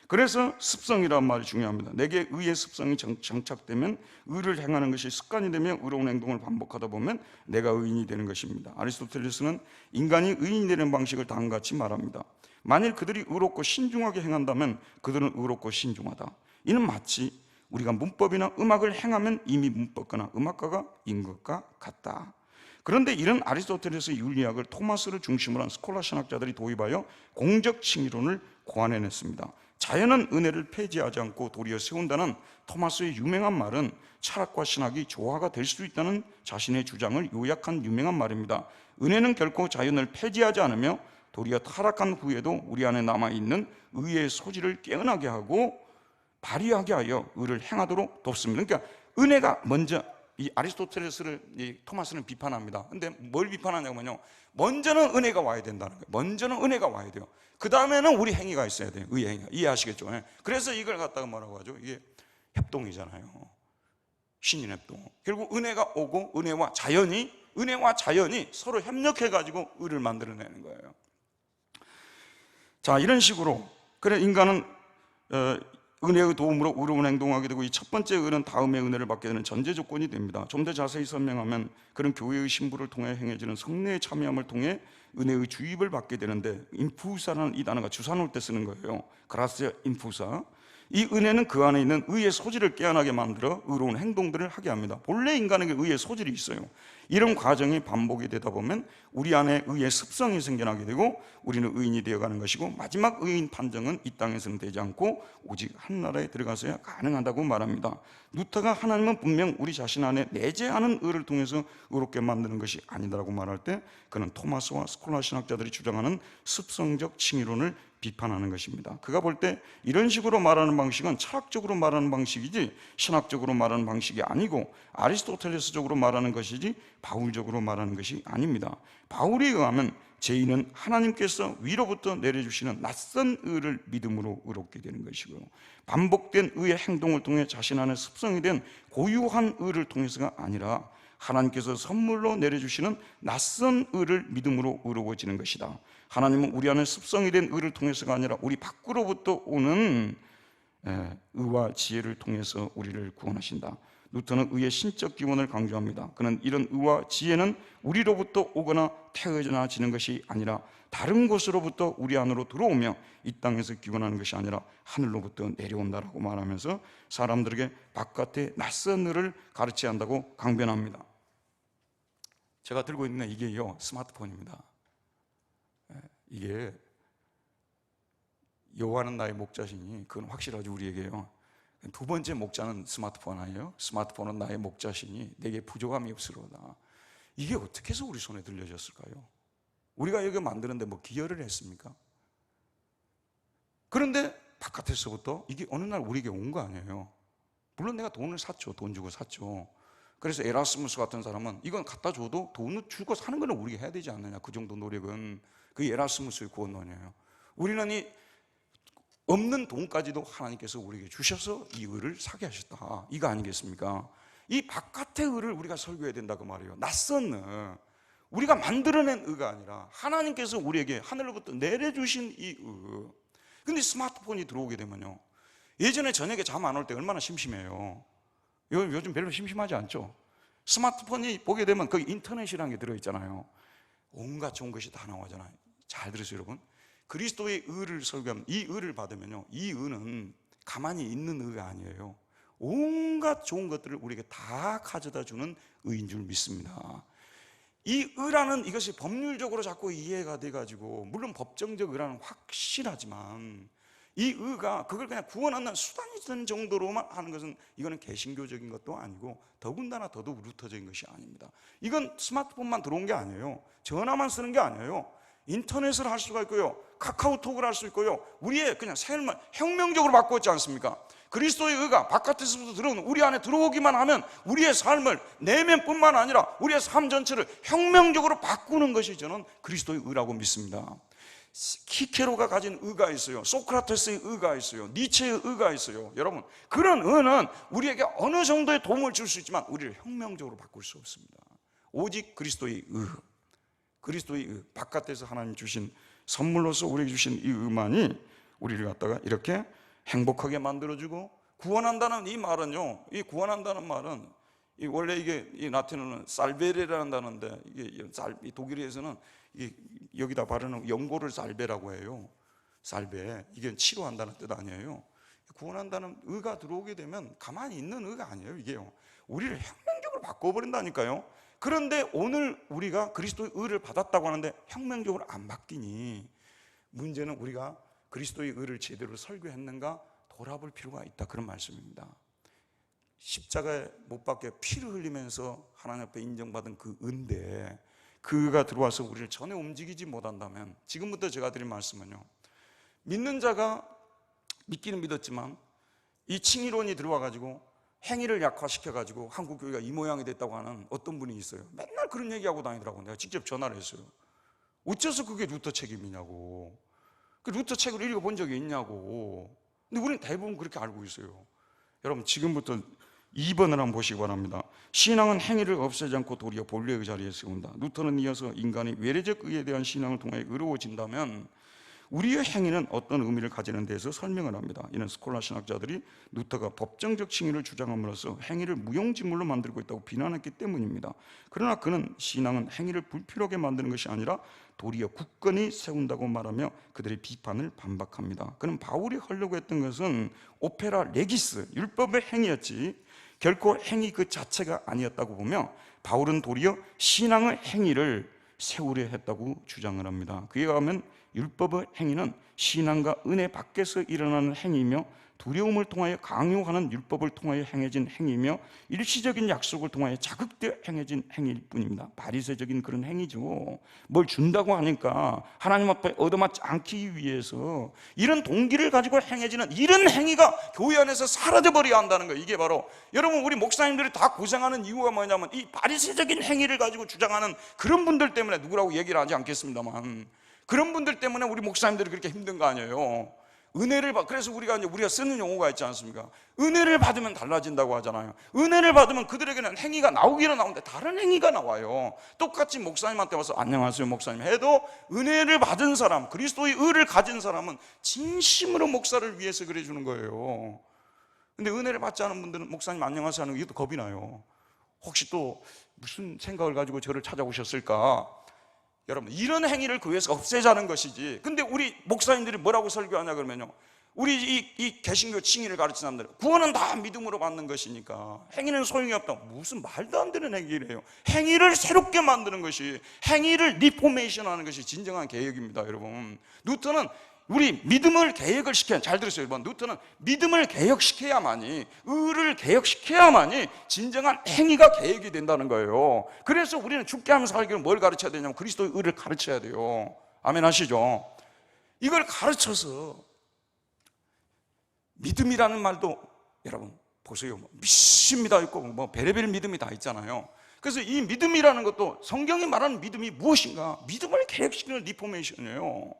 그래서 습성이란 말이 중요합니다. 내게 의의 습성이 정착되면, 의를 행하는 것이 습관이 되면 의로운 행동을 반복하다 보면 내가 의인이 되는 것입니다. 아리스토텔레스는 인간이 의인이 되는 방식을 다음과 같이 말합니다. 만일 그들이 의롭고 신중하게 행한다면 그들은 의롭고 신중하다. 이는 마치 우리가 문법이나 음악을 행하면 이미 문법가나 음악가가 인 것과 같다. 그런데 이런 아리스토텔레스의 윤리학을 토마스를 중심으로 한 스콜라 신학자들이 도입하여 공적 칭의론을 고안해냈습니다. 자연은 은혜를 폐지하지 않고 도리어 세운다는 토마스의 유명한 말은 철학과 신학이 조화가 될 수 있다는 자신의 주장을 요약한 유명한 말입니다. 은혜는 결코 자연을 폐지하지 않으며 도리어 타락한 후에도 우리 안에 남아있는 의의 소질을 깨어나게 하고 발휘하게 하여 의를 행하도록 돕습니다. 그러니까 은혜가 먼저, 이 아리스토텔레스를 이 토마스는 비판합니다. 근데 뭘 비판하냐면요, 먼저는 은혜가 와야 된다는 거예요. 먼저는 은혜가 와야 돼요. 그 다음에는 우리 행위가 있어야 돼요. 의의 행위가. 이해하시겠죠? 그래서 이걸 갖다가 뭐라고 하죠? 이게 협동이잖아요. 신인 협동. 결국 은혜가 오고 은혜와 자연이 서로 협력해 가지고 의를 만들어내는 거예요. 자, 이런 식으로 그래 인간은 은혜의 도움으로 의로운 행동하게 되고, 이 첫 번째 의는 다음의 은혜를 받게 되는 전제 조건이 됩니다. 좀 더 자세히 설명하면 그런 교회의 신부를 통해 행해지는 성례에 참여함을 통해 은혜의 주입을 받게 되는데, 인푸사라는 이 단어가 주사 놓을 때 쓰는 거예요. 그라시아 인푸사. 이 은혜는 그 안에 있는 의의 소질을 깨어나게 만들어 의로운 행동들을 하게 합니다. 본래 인간에게 의의 소질이 있어요. 이런 과정이 반복이 되다 보면 우리 안에 의의 습성이 생겨나게 되고 우리는 의인이 되어가는 것이고, 마지막 의인 판정은 이 땅에서는 되지 않고 오직 한 나라에 들어가서야 가능하다고 말합니다. 루터가 하나님은 분명 우리 자신 안에 내재하는 의를 통해서 의롭게 만드는 것이 아니다라고 말할 때, 그는 토마스와 스콜라 신학자들이 주장하는 습성적 칭의론을 비판하는 것입니다. 그가 볼 때 이런 식으로 말하는 방식은 철학적으로 말하는 방식이지 신학적으로 말하는 방식이 아니고, 아리스토텔레스적으로 말하는 것이지 바울적으로 말하는 것이 아닙니다. 바울에 의하면 죄인은 하나님께서 위로부터 내려주시는 낯선 의를 믿음으로 의롭게 되는 것이고요, 반복된 의의 행동을 통해 자신 안에 습성이 된 고유한 의를 통해서가 아니라 하나님께서 선물로 내려주시는 낯선 의를 믿음으로 의로워지는 것이다. 하나님은 우리 안에 습성이 된 의를 통해서가 아니라 우리 밖으로부터 오는 의와 지혜를 통해서 우리를 구원하신다. 루터는 의의 신적 기원을 강조합니다. 그는 이런 의와 지혜는 우리로부터 오거나 태어나지는 것이 아니라 다른 곳으로부터 우리 안으로 들어오며 이 땅에서 기원하는 것이 아니라 하늘로부터 내려온다라고 말하면서 사람들에게 바깥의 낯선 의를 가르쳐야 한다고 강변합니다. 제가 들고 있는 이게요, 스마트폰입니다. 이게 여호와는 나의 목자시니, 그건 확실하죠, 우리에게요. 두 번째 목자는 스마트폰 아니에요? 스마트폰은 나의 목자시니 내게 부족함이 없으로다. 이게 어떻게 해서 우리 손에 들려졌을까요? 우리가 여기 만드는데 뭐 기여를 했습니까? 그런데 바깥에서부터 이게 어느 날 우리에게 온 거 아니에요. 물론 내가 돈을 샀죠. 돈 주고 샀죠. 그래서 에라스무스 같은 사람은 이건 갖다 줘도 돈을 주고 사는 거는 우리가 해야 되지 않느냐, 그 정도 노력은. 그게 에라스무스의 구원론이에요. 우리는 이 없는 돈까지도 하나님께서 우리에게 주셔서 이 의를 사게 하셨다, 이거 아니겠습니까? 이 바깥의 의를 우리가 설교해야 된다고 말이에요. 낯선 의, 우리가 만들어낸 의가 아니라 하나님께서 우리에게 하늘로부터 내려주신 이 의. 근데 스마트폰이 들어오게 되면요, 예전에 저녁에 잠 안 올 때 얼마나 심심해요. 요즘 별로 심심하지 않죠? 스마트폰이 보게 되면 거기 인터넷이라는 게 들어있잖아요. 온갖 좋은 것이 다 나오잖아요. 잘 들으세요, 여러분. 그리스도의 의를 설교하면, 이 의를 받으면요, 이 의는 가만히 있는 의가 아니에요. 온갖 좋은 것들을 우리에게 다 가져다 주는 의인 줄 믿습니다. 이 의라는 이것이 법률적으로 자꾸 이해가 돼가지고, 물론 법정적 의라는 확실하지만 이 의가 그걸 그냥 구원 얻는 수단이 된 정도로만 하는 것은, 이거는 개신교적인 것도 아니고 더군다나 더더욱 루터적인 것이 아닙니다. 이건 스마트폰만 들어온 게 아니에요. 전화만 쓰는 게 아니에요. 인터넷을 할 수가 있고요, 카카오톡을 할 수 있고요, 우리의 그냥 삶을 혁명적으로 바꾸었지 않습니까? 그리스도의 의가 바깥에서부터 들어오는 우리 안에 들어오기만 하면 우리의 삶을, 내면뿐만 아니라 우리의 삶 전체를 혁명적으로 바꾸는 것이 저는 그리스도의 의라고 믿습니다. 키케로가 가진 의가 있어요. 소크라테스의 의가 있어요. 니체의 의가 있어요. 여러분, 그런 의는 우리에게 어느 정도의 도움을 줄 수 있지만 우리를 혁명적으로 바꿀 수 없습니다. 오직 그리스도의 의, 그리스도의 의, 바깥에서 하나님 주신 선물로서 우리에게 주신 이 의만이 우리를 갖다가 이렇게 행복하게 만들어주고, 구원한다는 이 말은요, 이 구원한다는 말은 원래 이게 이 라틴어는 살베레라는 단어인데, 이게 독일에서는 여기다 바르는 연고를 살베라고 해요. 살베, 이게 치료한다는 뜻 아니에요. 구원한다는 의가 들어오게 되면 가만히 있는 의가 아니에요. 이게요, 우리를 혁명적으로 바꿔버린다니까요. 그런데 오늘 우리가 그리스도의 의를 받았다고 하는데 혁명적으로 안 바뀌니, 문제는 우리가 그리스도의 의를 제대로 설교했는가 돌아볼 필요가 있다, 그런 말씀입니다. 십자가에 못 박혀 피를 흘리면서 하나님 앞에 인정받은 그 의인데, 그 의가 들어와서 우리를 전혀 움직이지 못한다면, 지금부터 제가 드린 말씀은요, 믿는 자가 믿기는 믿었지만 이 칭의론이 들어와가지고 행위를 약화시켜가지고 한국 교회가 이 모양이 됐다고 하는 어떤 분이 있어요. 맨날 그런 얘기하고 다니더라고요. 내가 직접 전화를 했어요. 어째서 그게 루터 책임이냐고, 그 루터 책을 읽어본 적이 있냐고. 근데 우리는 대부분 그렇게 알고 있어요. 여러분, 지금부터 2번을 한번 보시기 바랍니다. 신앙은 행위를 없애지 않고 도리어 본래의 자리에 세운다. 루터는 이어서 인간이 외래적 의에 대한 신앙을 통해 의로워진다면 우리의 행위는 어떤 의미를 가지는 데서 설명을 합니다. 이는 스콜라 신학자들이 루터가 법정적 칭의를 주장함으로써 행위를 무용지물로 만들고 있다고 비난했기 때문입니다. 그러나 그는 신앙은 행위를 불필요하게 만드는 것이 아니라 도리어 굳건히 세운다고 말하며 그들의 비판을 반박합니다. 그는 바울이 하려고 했던 것은 오페라 레기스, 율법의 행위였지 결코 행위 그 자체가 아니었다고 보며, 바울은 도리어 신앙의 행위를 세우려 했다고 주장을 합니다. 그에 가면 율법의 행위는 신앙과 은혜 밖에서 일어나는 행위이며 두려움을 통하여 강요하는 율법을 통하여 행해진 행위이며 일시적인 약속을 통하여 자극되어 행해진 행위일 뿐입니다. 바리새적인 그런 행위죠. 뭘 준다고 하니까 하나님 앞에 얻어맞지 않기 위해서 이런 동기를 가지고 행해지는 이런 행위가 교회 안에서 사라져버려야 한다는 거예요. 이게 바로 여러분, 우리 목사님들이 다 고생하는 이유가 뭐냐면 이 바리새적인 행위를 가지고 주장하는 그런 분들 때문에, 누구라고 얘기를 하지 않겠습니다만, 그런 분들 때문에 우리 목사님들이 그렇게 힘든 거 아니에요. 은혜를 그래서 우리가 쓰는 용어가 있지 않습니까? 은혜를 받으면 달라진다고 하잖아요. 은혜를 받으면 그들에게는 행위가 나오기는 나오는데 다른 행위가 나와요. 똑같이 목사님한테 와서 안녕하세요 목사님 해도 은혜를 받은 사람, 그리스도의 의를 가진 사람은 진심으로 목사를 위해서 그래 주는 거예요. 근데 은혜를 받지 않은 분들은 목사님 안녕하세요 하는 게 또 겁이 나요. 혹시 또 무슨 생각을 가지고 저를 찾아오셨을까? 여러분, 이런 행위를 교회에서 없애자는 것이지. 근데 우리 목사님들이 뭐라고 설교하냐 그러면요, 우리 이 개신교 칭의를 가르치는 사람들, 구원은 다 믿음으로 받는 것이니까 행위는 소용이 없다. 무슨 말도 안 되는 얘기를 해요. 행위를 새롭게 만드는 것이, 행위를 리포메이션 하는 것이 진정한 개혁입니다. 여러분, 루터는 우리 믿음을 개혁을 시켜야, 잘 들으세요 여러분, 루터는 믿음을 개혁시켜야만이, 의를 개혁시켜야만이 진정한 행위가 개혁이 된다는 거예요. 그래서 우리는 죽게 하면서 살기를 뭘 가르쳐야 되냐면 그리스도의 의를 가르쳐야 돼요. 아멘 하시죠? 이걸 가르쳐서, 믿음이라는 말도 여러분 보세요, 믿습니다 있고 베레벨 믿음이 다 있잖아요. 그래서 이 믿음이라는 것도 성경이 말하는 믿음이 무엇인가? 믿음을 개혁시키는 리포메이션이에요.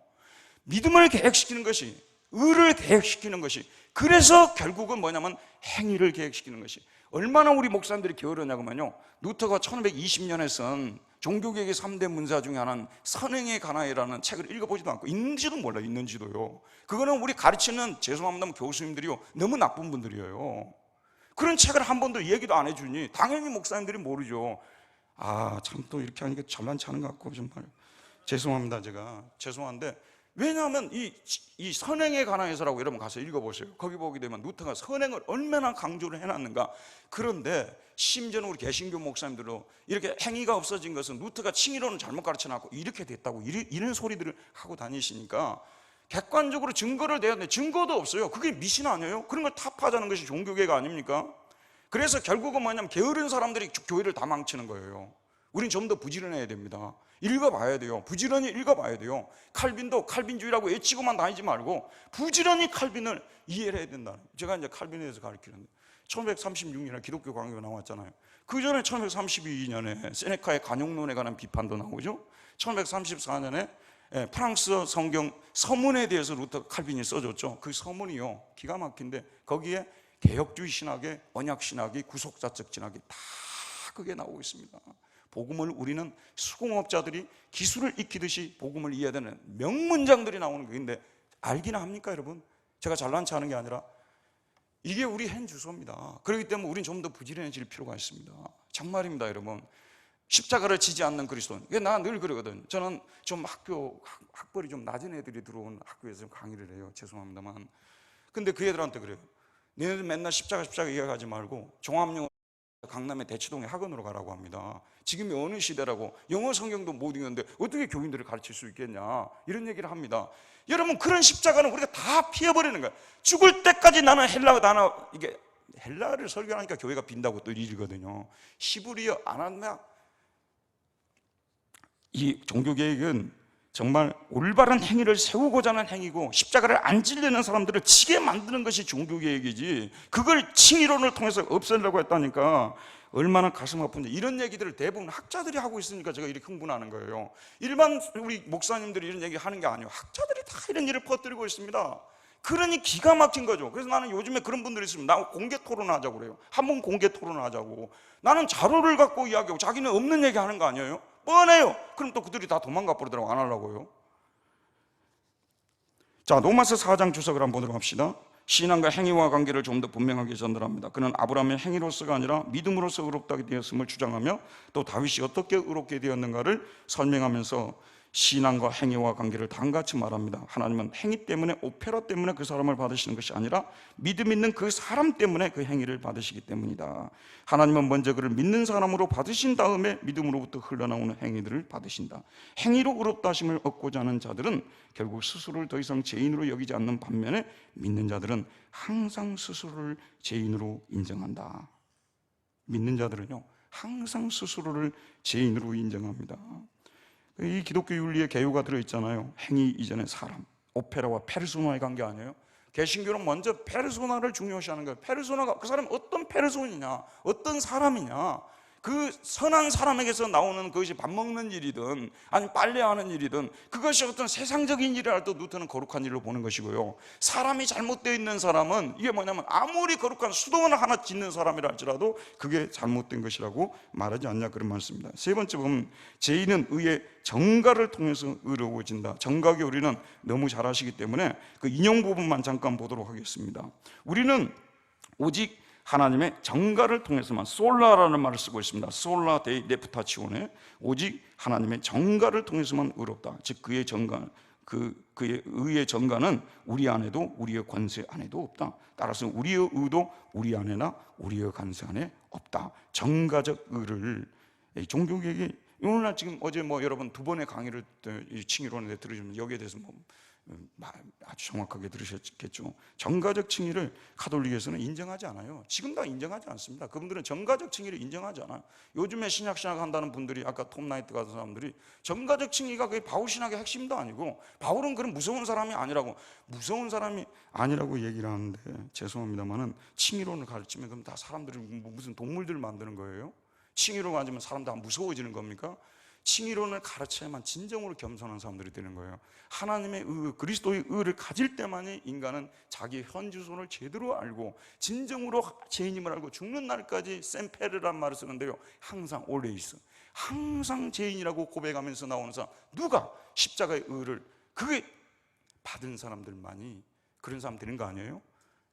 믿음을 개혁시키는 것이, 의를 개혁시키는 것이, 그래서 결국은 뭐냐면 행위를 개혁시키는 것이. 얼마나 우리 목사님들이 게으르냐고만요, 루터가 1520년에 쓴 종교개혁의 3대 문사 중에 하나는 선행의 가나이라는 책을 읽어보지도 않고, 있는지도 몰라요. 있는지도요. 그거는 우리 가르치는, 죄송합니다만 교수님들이요, 너무 나쁜 분들이에요. 그런 책을 한 번도 얘기도 안 해주니 당연히 목사님들이 모르죠. 아, 참 또 이렇게 하니까 잘난치 않은 것 같고 정말 죄송합니다. 제가 죄송한데, 왜냐하면 이 선행에 관해서라고 여러분 가서 읽어보세요. 거기 보게 되면 루터가 선행을 얼마나 강조를 해놨는가. 그런데 심지어는 우리 개신교 목사님들도 이렇게 행위가 없어진 것은 루터가 칭의론을 잘못 가르쳐놨고 이렇게 됐다고 이런 소리들을 하고 다니시니까 객관적으로 증거를 내야 되는데 증거도 없어요. 그게 미신 아니에요? 그런 걸 타파하자는 것이 종교개혁 아닙니까? 그래서 결국은 뭐냐면 게으른 사람들이 교회를 다 망치는 거예요. 우린 좀 더 부지런해야 됩니다. 읽어봐야 돼요. 부지런히 읽어봐야 돼요. 칼빈도 칼빈주의라고 외치고만 다니지 말고 부지런히 칼빈을 이해를 해야 된다. 제가 이제 칼빈에 대해서 가르치는데 1536년에 기독교 강요가 나왔잖아요. 그 전에 1532년에 세네카의 간용론에 관한 비판도 나오죠. 1534년에 프랑스 성경 서문에 대해서 루터 칼빈이 써줬죠. 그 서문이요, 기가 막힌데 거기에 개혁주의 신학의 언약 신학이 구속자적 진학이 다 그게 나오고 있습니다. 복음을 우리는 수공업자들이 기술을 익히듯이 복음을 이해해야 되는 명문장들이 나오는 거인데 알기나 합니까 여러분? 제가 잘난 체 하는 게 아니라 이게 우리 행 주소입니다. 그렇기 때문에 우리는 좀 더 부지런해질 필요가 있습니다. 정말입니다 여러분. 십자가를 지지 않는 그리스도인. 나 늘 그러거든. 저는 좀 학벌이 좀 낮은 애들이 들어온 학교에서 강의를 해요. 죄송합니다만. 근데 그 애들한테 그래요. 너희들 맨날 십자가 이해하지 말고 종합영어 강남의 대치동에 학원으로 가라고 합니다. 지금이 어느 시대라고 영어 성경도 못 읽는데 어떻게 교인들을 가르칠 수 있겠냐 이런 얘기를 합니다. 여러분 그런 십자가는 우리가 다 피해버리는 거예요. 죽을 때까지 나는 헬라어 단어 이게 헬라어를 설교하니까 교회가 빈다고 또 이러거든요. 히브리어 아나마 이 종교개혁은 정말 올바른 행위를 세우고자 하는 행위고 십자가를 안 지르는 사람들을 치게 만드는 것이 종교개혁이지 그걸 칭의론을 통해서 없애려고 했다니까 얼마나 가슴 아픈지. 이런 얘기들을 대부분 학자들이 하고 있으니까 제가 이렇게 흥분하는 거예요. 일반 우리 목사님들이 이런 얘기 하는 게 아니에요. 학자들이 다 이런 일을 퍼뜨리고 있습니다. 그러니 기가 막힌 거죠. 그래서 나는 요즘에 그런 분들이 있으면 나 공개 토론하자고 그래요. 한번 공개 토론하자고. 나는 자료를 갖고 이야기하고 자기는 없는 얘기 하는 거 아니에요? 뻔해요. 그럼 또 그들이 다 도망가 버리더라고. 안 하려고요. 자, 로마서 4장 주석을 한번 보도록 합시다. 신앙과 행위와 관계를 좀 더 분명하게 전달합니다. 그는 아브라함의 행위로서가 아니라 믿음으로서 의롭다게 되었음을 주장하며 또 다윗이 어떻게 의롭게 되었는가를 설명하면서 신앙과 행위와 관계를 단같이 말합니다. 하나님은 행위 때문에 오페라 때문에 그 사람을 받으시는 것이 아니라 믿음 있는 그 사람 때문에 그 행위를 받으시기 때문이다. 하나님은 먼저 그를 믿는 사람으로 받으신 다음에 믿음으로부터 흘러나오는 행위들을 받으신다. 행위로 의롭다 하심을 얻고자 하는 자들은 결국 스스로를 더 이상 죄인으로 여기지 않는 반면에 믿는 자들은 항상 스스로를 죄인으로 인정한다. 믿는 자들은요 항상 스스로를 죄인으로 인정합니다. 이 기독교 윤리의 개요가 들어있잖아요. 행위 이전에 사람, 오페라와 페르소나의 관계 아니에요? 개신교는 먼저 페르소나를 중요시하는 거예요. 페르소나가 그 사람이 어떤 페르소나냐, 어떤 사람이냐, 그 선한 사람에게서 나오는 그것이 밥 먹는 일이든 아니면 빨래하는 일이든 그것이 어떤 세상적인 일이라도 루터는 거룩한 일로 보는 것이고요. 사람이 잘못되어 있는 사람은 이게 뭐냐면 아무리 거룩한 수도원을 하나 짓는 사람이라 할지라도 그게 잘못된 것이라고 말하지 않냐 그런 말씀입니다. 세 번째 보면 죄인은 의의 정가를 통해서 의로워진다. 정가기 우리는 너무 잘 아시기 때문에 그 인용 부분만 잠깐 보도록 하겠습니다. 우리는 오직 하나님의 정가를 통해서만, 솔라라는 말을 쓰고 있습니다. 솔라 데이 레프타치오네, 오직 하나님의 정가를 통해서만 의롭다. 즉 그의 정가, 그의 의의 정가는 우리 안에도 우리의 권세 안에도 없다. 따라서 우리의 의도 우리 안에나 우리의 권세 안에 없다. 정가적 의를 종교개혁이 오늘날 지금 어제 여러분 두 번의 강의를 칭의론에 들으시면 여기에 대해서 아주 정확하게 들으셨겠죠. 정가적 칭의를 가톨릭에서는 인정하지 않아요. 지금 다 인정하지 않습니다. 그분들은 정가적 칭의를 인정하지 않아요. 요즘에 신약 한다는 분들이 아까 톰 나이트 같은 사람들이 정가적 칭의가 그게 바울 신학의 핵심도 아니고 바울은 그런 무서운 사람이 아니라고 얘기를 하는데 죄송합니다만은 칭의론을 가르치면 그럼 다 사람들이 무슨 동물들 만드는 거예요? 칭의론 가지면 사람 다 무서워지는 겁니까? 칭의론을 가르쳐야만 진정으로 겸손한 사람들이 되는 거예요. 하나님의 의, 그리스도의 의를 가질 때만이 인간은 자기 현주소를 제대로 알고 진정으로 죄인임을 알고 죽는 날까지 샘페르란 말을 쓰는데요, 항상 always, 항상 죄인이라고 고백하면서 나오는 사람, 누가 십자가의 의를 그게 받은 사람들만이 그런 사람 되는 거 아니에요?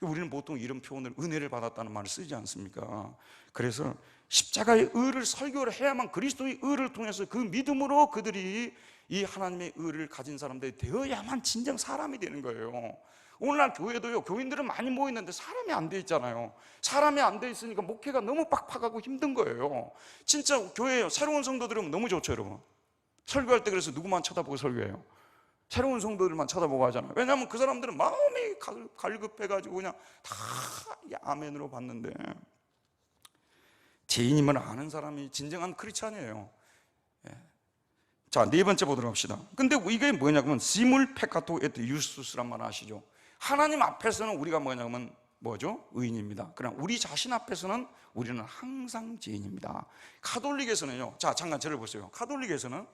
우리는 보통 이런 표현을 은혜를 받았다는 말을 쓰지 않습니까? 그래서 십자가의 의를 설교를 해야만 그리스도의 의를 통해서 그 믿음으로 그들이 이 하나님의 의를 가진 사람들이 되어야만 진정 사람이 되는 거예요. 오늘날 교회도요, 교인들은 많이 모이는데 사람이 안 돼 있잖아요. 사람이 안 돼 있으니까 목회가 너무 빡빡하고 힘든 거예요. 진짜 교회에 새로운 성도들 오면 너무 좋죠, 여러분. 설교할 때 그래서 누구만 쳐다보고 설교해요? 새로운 성도들만 쳐다보고 하잖아요. 왜냐하면 그 사람들은 마음이 갈급해가지고 그냥 다 아멘으로 받는데, 죄인임을 아는 사람이 진정한 크리스찬이에요. 자, 네 번째 보도록 합시다. 근데 이게 뭐냐면 시물 페카토 에트 유스투스란 말 아시죠? 하나님 앞에서는 우리가 뭐냐면 뭐죠? 의인입니다. 그러나 우리 자신 앞에서는 우리는 항상 죄인입니다. 가톨릭에서는요, 자 잠깐 저를 보세요. 가톨릭에서는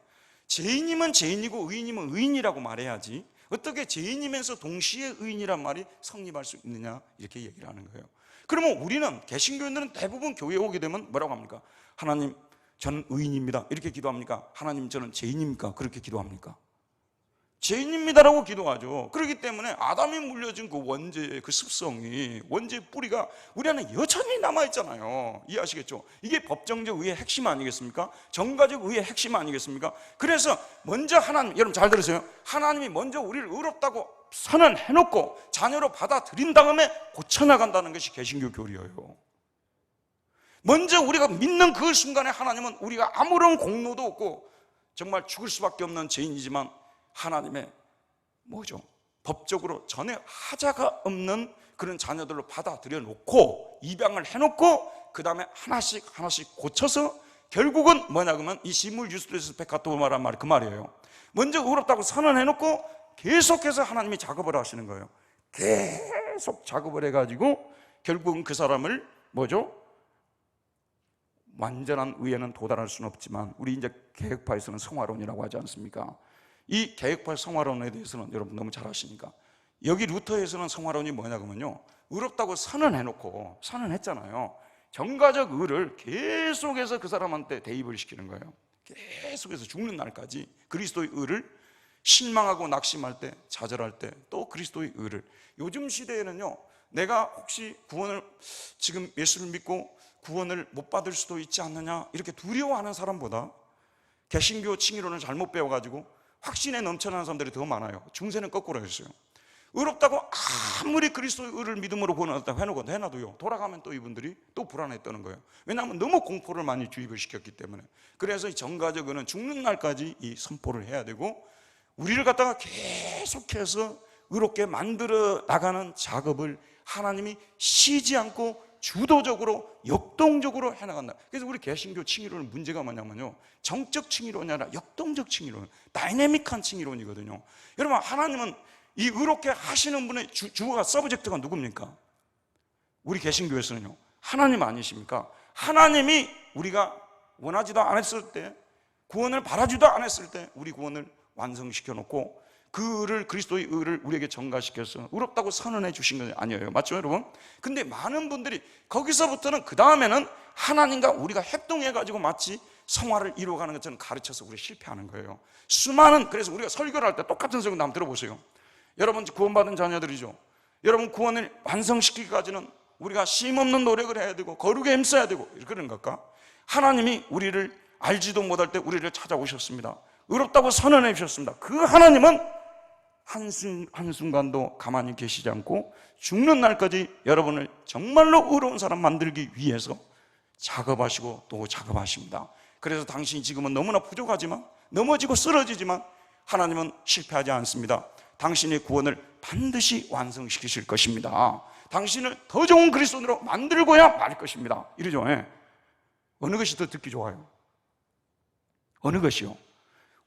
죄인이면 죄인이고 의인이면 의인이라고 말해야지 어떻게 죄인이면서 동시에 의인이란 말이 성립할 수 있느냐 이렇게 얘기를 하는 거예요. 그러면 우리는 개신교인들은 대부분 교회에 오게 되면 뭐라고 합니까? 하나님 저는 의인입니다 이렇게 기도합니까? 하나님 저는 죄인입니까? 그렇게 기도합니까? 죄인입니다라고 기도하죠. 그렇기 때문에 아담이 물려준 그 원죄의 그 습성이, 원죄의 뿌리가 우리 안에 여전히 남아있잖아요. 이해하시겠죠? 이게 법정적 의의 핵심 아니겠습니까? 정가적 의의 핵심 아니겠습니까? 그래서 먼저 하나님, 여러분 잘 들으세요. 하나님이 먼저 우리를 의롭다고 선언해놓고 자녀로 받아들인 다음에 고쳐나간다는 것이 개신교 교리예요. 먼저 우리가 믿는 그 순간에 하나님은 우리가 아무런 공로도 없고 정말 죽을 수밖에 없는 죄인이지만 하나님의 뭐죠? 법적으로 전에 하자가 없는 그런 자녀들로 받아들여 놓고 입양을 해놓고 그 다음에 하나씩 고쳐서 결국은 뭐냐 그러면 이 시물 유스투스 페카토 말한 말이 그 말이에요. 먼저 의롭다고 선언해놓고 계속해서 하나님이 작업을 하시는 거예요. 계속 작업을 해가지고 결국은 그 사람을 뭐죠? 완전한 의에는 도달할 수는 없지만 우리 이제 개혁파에서는 성화론이라고 하지 않습니까? 이 개혁파 성화론에 대해서는 여러분 너무 잘 아시니까 여기 루터에서는 성화론이 뭐냐면요, 의롭다고 선언해놓고 선언했잖아요. 정가적 의를 계속해서 그 사람한테 대입을 시키는 거예요. 계속해서 죽는 날까지 그리스도의 의를 실망하고 낙심할 때, 좌절할 때 또 그리스도의 의를. 요즘 시대에는요, 내가 혹시 구원을 지금 예수를 믿고 구원을 못 받을 수도 있지 않느냐 이렇게 두려워하는 사람보다 개신교 칭의론을 잘못 배워가지고 확신에 넘쳐나는 사람들이 더 많아요. 중세는 거꾸로 했어요. 의롭다고 아무리 그리스도의 의를 믿음으로 구원받았다고 해놔도요, 돌아가면 또 이분들이 또 불안했다는 거예요. 왜냐하면 너무 공포를 많이 주입을 시켰기 때문에. 그래서 이 정가적 의는 죽는 날까지 이 선포를 해야 되고 우리를 갖다가 계속해서 의롭게 만들어 나가는 작업을 하나님이 쉬지 않고 주도적으로 역동적으로 해나간다. 그래서 우리 개신교 칭의론의 문제가 뭐냐면요, 정적 칭의론이 아니라 역동적 칭의론, 다이내믹한 칭의론이거든요. 여러분, 하나님은 이 의롭게 하시는 분의 주어가 서브젝트가 누굽니까? 우리 개신교에서는요, 하나님 아니십니까? 하나님이 우리가 원하지도 않았을 때, 구원을 바라지도 않았을 때 우리 구원을 완성시켜 놓고 그를, 그리스도의 의를 우리에게 전가시켜서 의롭다고 선언해 주신 건 아니에요. 맞죠, 여러분? 근데 많은 분들이 거기서부터는 그 다음에는 하나님과 우리가 협동해가지고 마치 성화를 이루어가는 것처럼 가르쳐서 우리 실패하는 거예요. 수많은, 그래서 우리가 설교를 할 때 똑같은 설교 한번 들어보세요. 여러분 구원받은 자녀들이죠. 여러분 구원을 완성시키기까지는 우리가 쉼없는 노력을 해야 되고 거룩에 힘써야 되고 그런 걸까? 하나님이 우리를 알지도 못할 때 우리를 찾아오셨습니다. 의롭다고 선언해 주셨습니다. 그 하나님은 한순간도 가만히 계시지 않고 죽는 날까지 여러분을 정말로 의로운 사람 만들기 위해서 작업하시고 또 작업하십니다. 그래서 당신이 지금은 너무나 부족하지만, 넘어지고 쓰러지지만 하나님은 실패하지 않습니다. 당신의 구원을 반드시 완성시키실 것입니다. 당신을 더 좋은 그리스도인으로 만들고야 말 것입니다. 이러죠. 어느 것이 더 듣기 좋아요? 어느 것이요?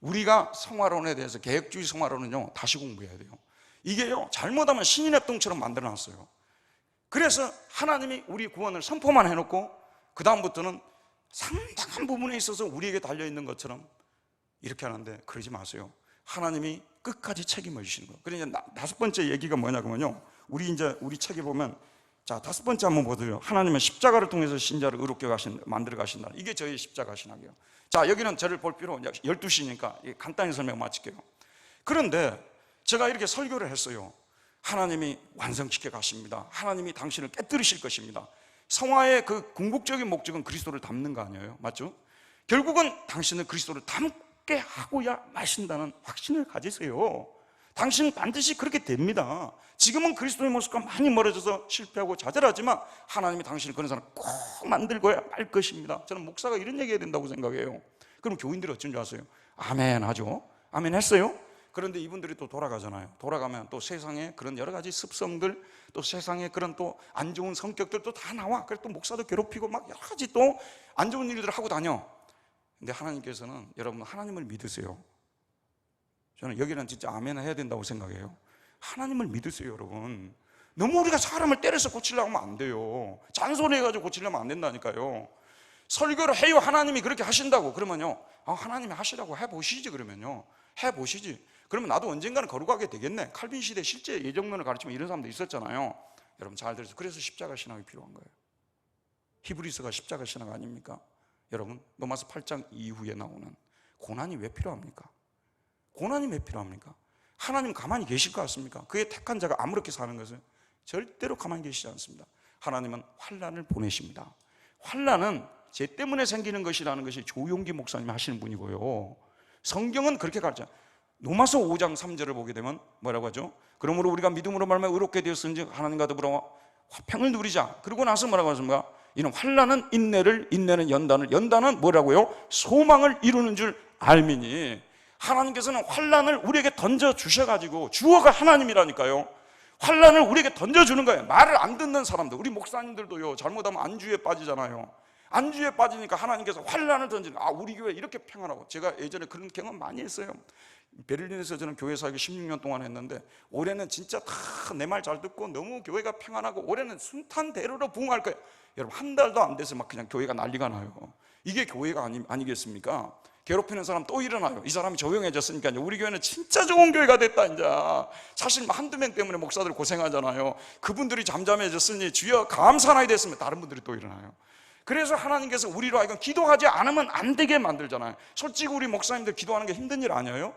우리가 성화론에 대해서, 개혁주의 성화론은요, 다시 공부해야 돼요. 이게요, 잘못하면 신인협동처럼 만들어놨어요. 그래서 하나님이 우리 구원을 선포만 해놓고 그 다음부터는 상당한 부분에 있어서 우리에게 달려있는 것처럼 이렇게 하는데, 그러지 마세요. 하나님이 끝까지 책임을 지시는 거예요. 그러니까 다섯 번째 얘기가 뭐냐면요, 우리 책에 보면, 자, 다섯 번째 한번 보세요. 하나님은 십자가를 통해서 신자를 의롭게 만들어 가신다. 이게 저희 십자가 신학이에요. 자, 여기는 저를 볼 필요 12시니까 간단히 설명 마칠게요. 그런데 제가 이렇게 설교를 했어요. 하나님이 완성시켜 가십니다. 하나님이 당신을 깨뜨리실 것입니다. 성화의 그 궁극적인 목적은 그리스도를 닮는 거 아니에요? 맞죠? 결국은 당신은 그리스도를 닮게 하고야 마신다는 확신을 가지세요. 당신은 반드시 그렇게 됩니다. 지금은 그리스도의 모습과 많이 멀어져서 실패하고 좌절하지만 하나님이 당신을 그런 사람 꼭 만들고야 말 것입니다. 저는 목사가 이런 얘기해야 된다고 생각해요. 그럼 교인들이 어쩐 줄 아세요? 아멘 하죠. 아멘 했어요. 그런데 이분들이 또 돌아가잖아요. 돌아가면 또 세상에 그런 여러 가지 습성들, 또 세상에 그런 또 안 좋은 성격들도 다 나와. 그래서 또 목사도 괴롭히고 막 여러 가지 또 안 좋은 일들을 하고 다녀. 근데 하나님께서는 여러분 하나님을 믿으세요. 저는 여기는 진짜 아멘 해야 된다고 생각해요. 하나님을 믿으세요, 여러분. 너무 우리가 사람을 때려서 고치려고 하면 안 돼요. 잔소리해가지고 고치려면 안 된다니까요. 설교를 해요. 하나님이 그렇게 하신다고. 그러면요, 하나님이 하시라고 해보시지. 그러면요, 해보시지. 그러면 나도 언젠가는 거룩하게 되겠네. 칼빈 시대 실제 예정론을 가르치면 이런 사람도 있었잖아요. 여러분 잘 들으세요. 그래서 십자가 신학이 필요한 거예요. 히브리서가 십자가 신학 아닙니까? 여러분, 로마서 8장 이후에 나오는 고난이 왜 필요합니까? 고난이 왜 필요합니까? 하나님 가만히 계실 것 같습니까? 그의 택한 자가 아무렇게 사는 것은 절대로 가만히 계시지 않습니다. 하나님은 환난을 보내십니다. 환난은 죄 때문에 생기는 것이라는 것이 조용기 목사님이 하시는 분이고요, 성경은 그렇게 가르쳐요. 로마서 5장 3절을 보게 되면 뭐라고 하죠? 그러므로 우리가 믿음으로 말미암아 의롭게 되었은즉 하나님과 더불어 화평을 누리자. 그러고 나서 뭐라고 하십니까? 이는 환난은 인내를, 인내는 연단을, 연단은 뭐라고요? 소망을 이루는 줄 알미니. 하나님께서는 환난을 우리에게 던져 주셔가지고, 주어가 하나님이라니까요. 환난을 우리에게 던져주는 거예요. 말을 안 듣는 사람들, 우리 목사님들도요, 잘못하면 안주에 빠지잖아요. 안주에 빠지니까 하나님께서 환난을 던지는, 우리 교회 이렇게 평안하고. 제가 예전에 그런 경험 많이 했어요. 베를린에서 저는 교회 사역을 16년 동안 했는데, 올해는 진짜 다 내 말 잘 듣고 너무 교회가 평안하고 올해는 순탄대로로 부흥할 거예요. 여러분, 한 달도 안 돼서 막 그냥 교회가 난리가 나요. 이게 교회가 아니겠습니까? 괴롭히는 사람 또 일어나요. 이 사람이 조용해졌으니까 우리 교회는 진짜 좋은 교회가 됐다. 이제 사실 한두 명 때문에 목사들 고생하잖아요. 그분들이 잠잠해졌으니 주여 감사나이 됐으면 다른 분들이 또 일어나요. 그래서 하나님께서 우리로 하여금 기도하지 않으면 안 되게 만들잖아요. 솔직히 우리 목사님들 기도하는 게 힘든 일 아니에요?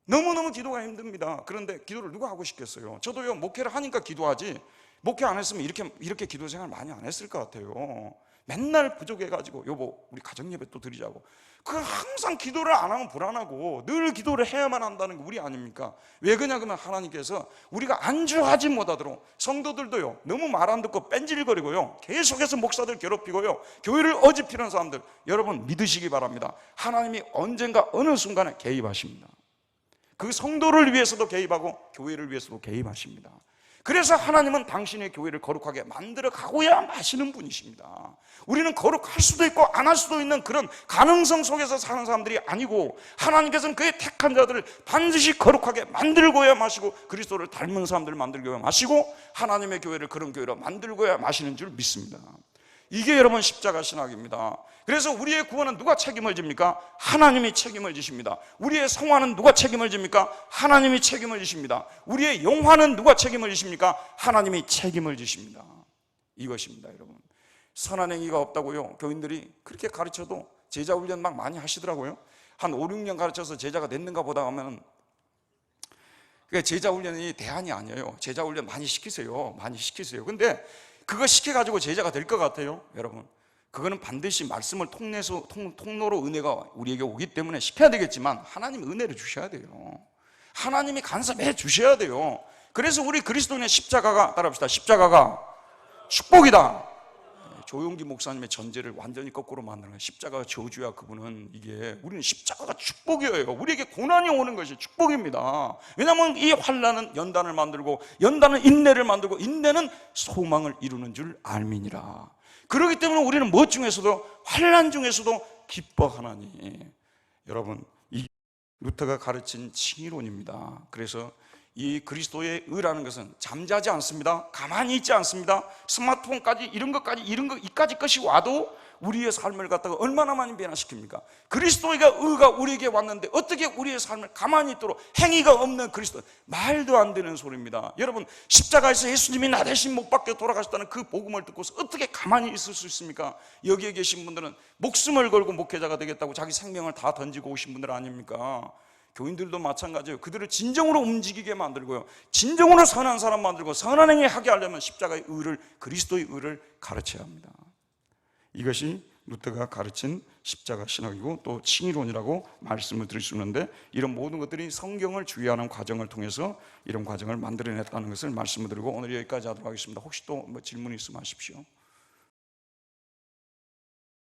너무너무 기도가 힘듭니다. 그런데 기도를 누가 하고 싶겠어요? 저도요, 목회를 하니까 기도하지, 목회 안 했으면 이렇게 기도 생활 많이 안 했을 것 같아요. 맨날 부족해가지고, 여보 우리 가정예배 또 드리자고. 그 항상 기도를 안 하면 불안하고 늘 기도를 해야만 한다는 게 우리 아닙니까? 왜 그러냐 그러면 하나님께서 우리가 안주하지 못하도록, 성도들도요 너무 말 안 듣고 뺀질거리고요 계속해서 목사들 괴롭히고요 교회를 어지피는 사람들, 여러분 믿으시기 바랍니다. 하나님이 언젠가 어느 순간에 개입하십니다. 그 성도를 위해서도 개입하고 교회를 위해서도 개입하십니다. 그래서 하나님은 당신의 교회를 거룩하게 만들어 가고야 마시는 분이십니다. 우리는 거룩할 수도 있고 안 할 수도 있는 그런 가능성 속에서 사는 사람들이 아니고, 하나님께서는 그의 택한 자들을 반드시 거룩하게 만들고야 마시고, 그리스도를 닮은 사람들을 만들고야 마시고, 하나님의 교회를 그런 교회로 만들고야 마시는 줄 믿습니다. 이게 여러분 십자가 신학입니다. 그래서 우리의 구원은 누가 책임을 집니까? 하나님이 책임을 지십니다. 우리의 성화는 누가 책임을 집니까? 하나님이 책임을 지십니다. 우리의 영화는 누가 책임을 지십니까? 하나님이 책임을 지십니다. 이것입니다. 여러분, 선한 행위가 없다고요 교인들이 그렇게 가르쳐도 제자 훈련 막 많이 하시더라고요. 한 5, 6년 가르쳐서 제자가 됐는가 보다 하면, 그러니까 제자 훈련이 대안이 아니에요. 제자 훈련 많이 시키세요. 많이 시키세요. 근데 그거 시켜가지고 제자가 될 것 같아요? 여러분, 그거는 반드시 말씀을 통로로 은혜가 우리에게 오기 때문에 시켜야 되겠지만, 하나님이 은혜를 주셔야 돼요. 하나님이 간섭해 주셔야 돼요. 그래서 우리 그리스도인의 십자가가, 따라합시다, 십자가가 축복이다. 조용기 목사님의 전제를 완전히 거꾸로 만드는 거예요. 십자가가 저주야. 그분은, 이게 우리는 십자가가 축복이에요. 우리에게 고난이 오는 것이 축복입니다. 왜냐하면 이 환난은 연단을 만들고, 연단은 인내를 만들고, 인내는 소망을 이루는 줄 알미니라. 그렇기 때문에 우리는 무엇 중에서도, 환난 중에서도 기뻐하나니. 여러분, 이 루터가 가르친 칭의론입니다. 그래서 이 그리스도의 의라는 것은 잠자지 않습니다. 가만히 있지 않습니다. 스마트폰까지 이까지 것이 와도 우리의 삶을 갖다가 얼마나 많이 변화시킵니까? 그리스도의 의가 우리에게 왔는데 어떻게 우리의 삶을 가만히 있도록, 행위가 없는 그리스도, 말도 안 되는 소리입니다. 여러분, 십자가에서 예수님이 나 대신 못 박혀 돌아가셨다는 그 복음을 듣고서 어떻게 가만히 있을 수 있습니까? 여기에 계신 분들은 목숨을 걸고 목회자가 되겠다고 자기 생명을 다 던지고 오신 분들 아닙니까? 교인들도 마찬가지예요. 그들을 진정으로 움직이게 만들고요, 진정으로 선한 사람 만들고 선한 행위 하게 하려면 십자가의 의를, 그리스도의 의를 가르쳐야 합니다. 이것이 루터가 가르친 십자가 신학이고 또 칭의론이라고 말씀을 드릴 수 있는데, 이런 모든 것들이 성경을 주의하는 과정을 통해서 이런 과정을 만들어냈다는 것을 말씀을 드리고 오늘 여기까지 하도록 하겠습니다. 혹시 또 질문 있으면 하십시오.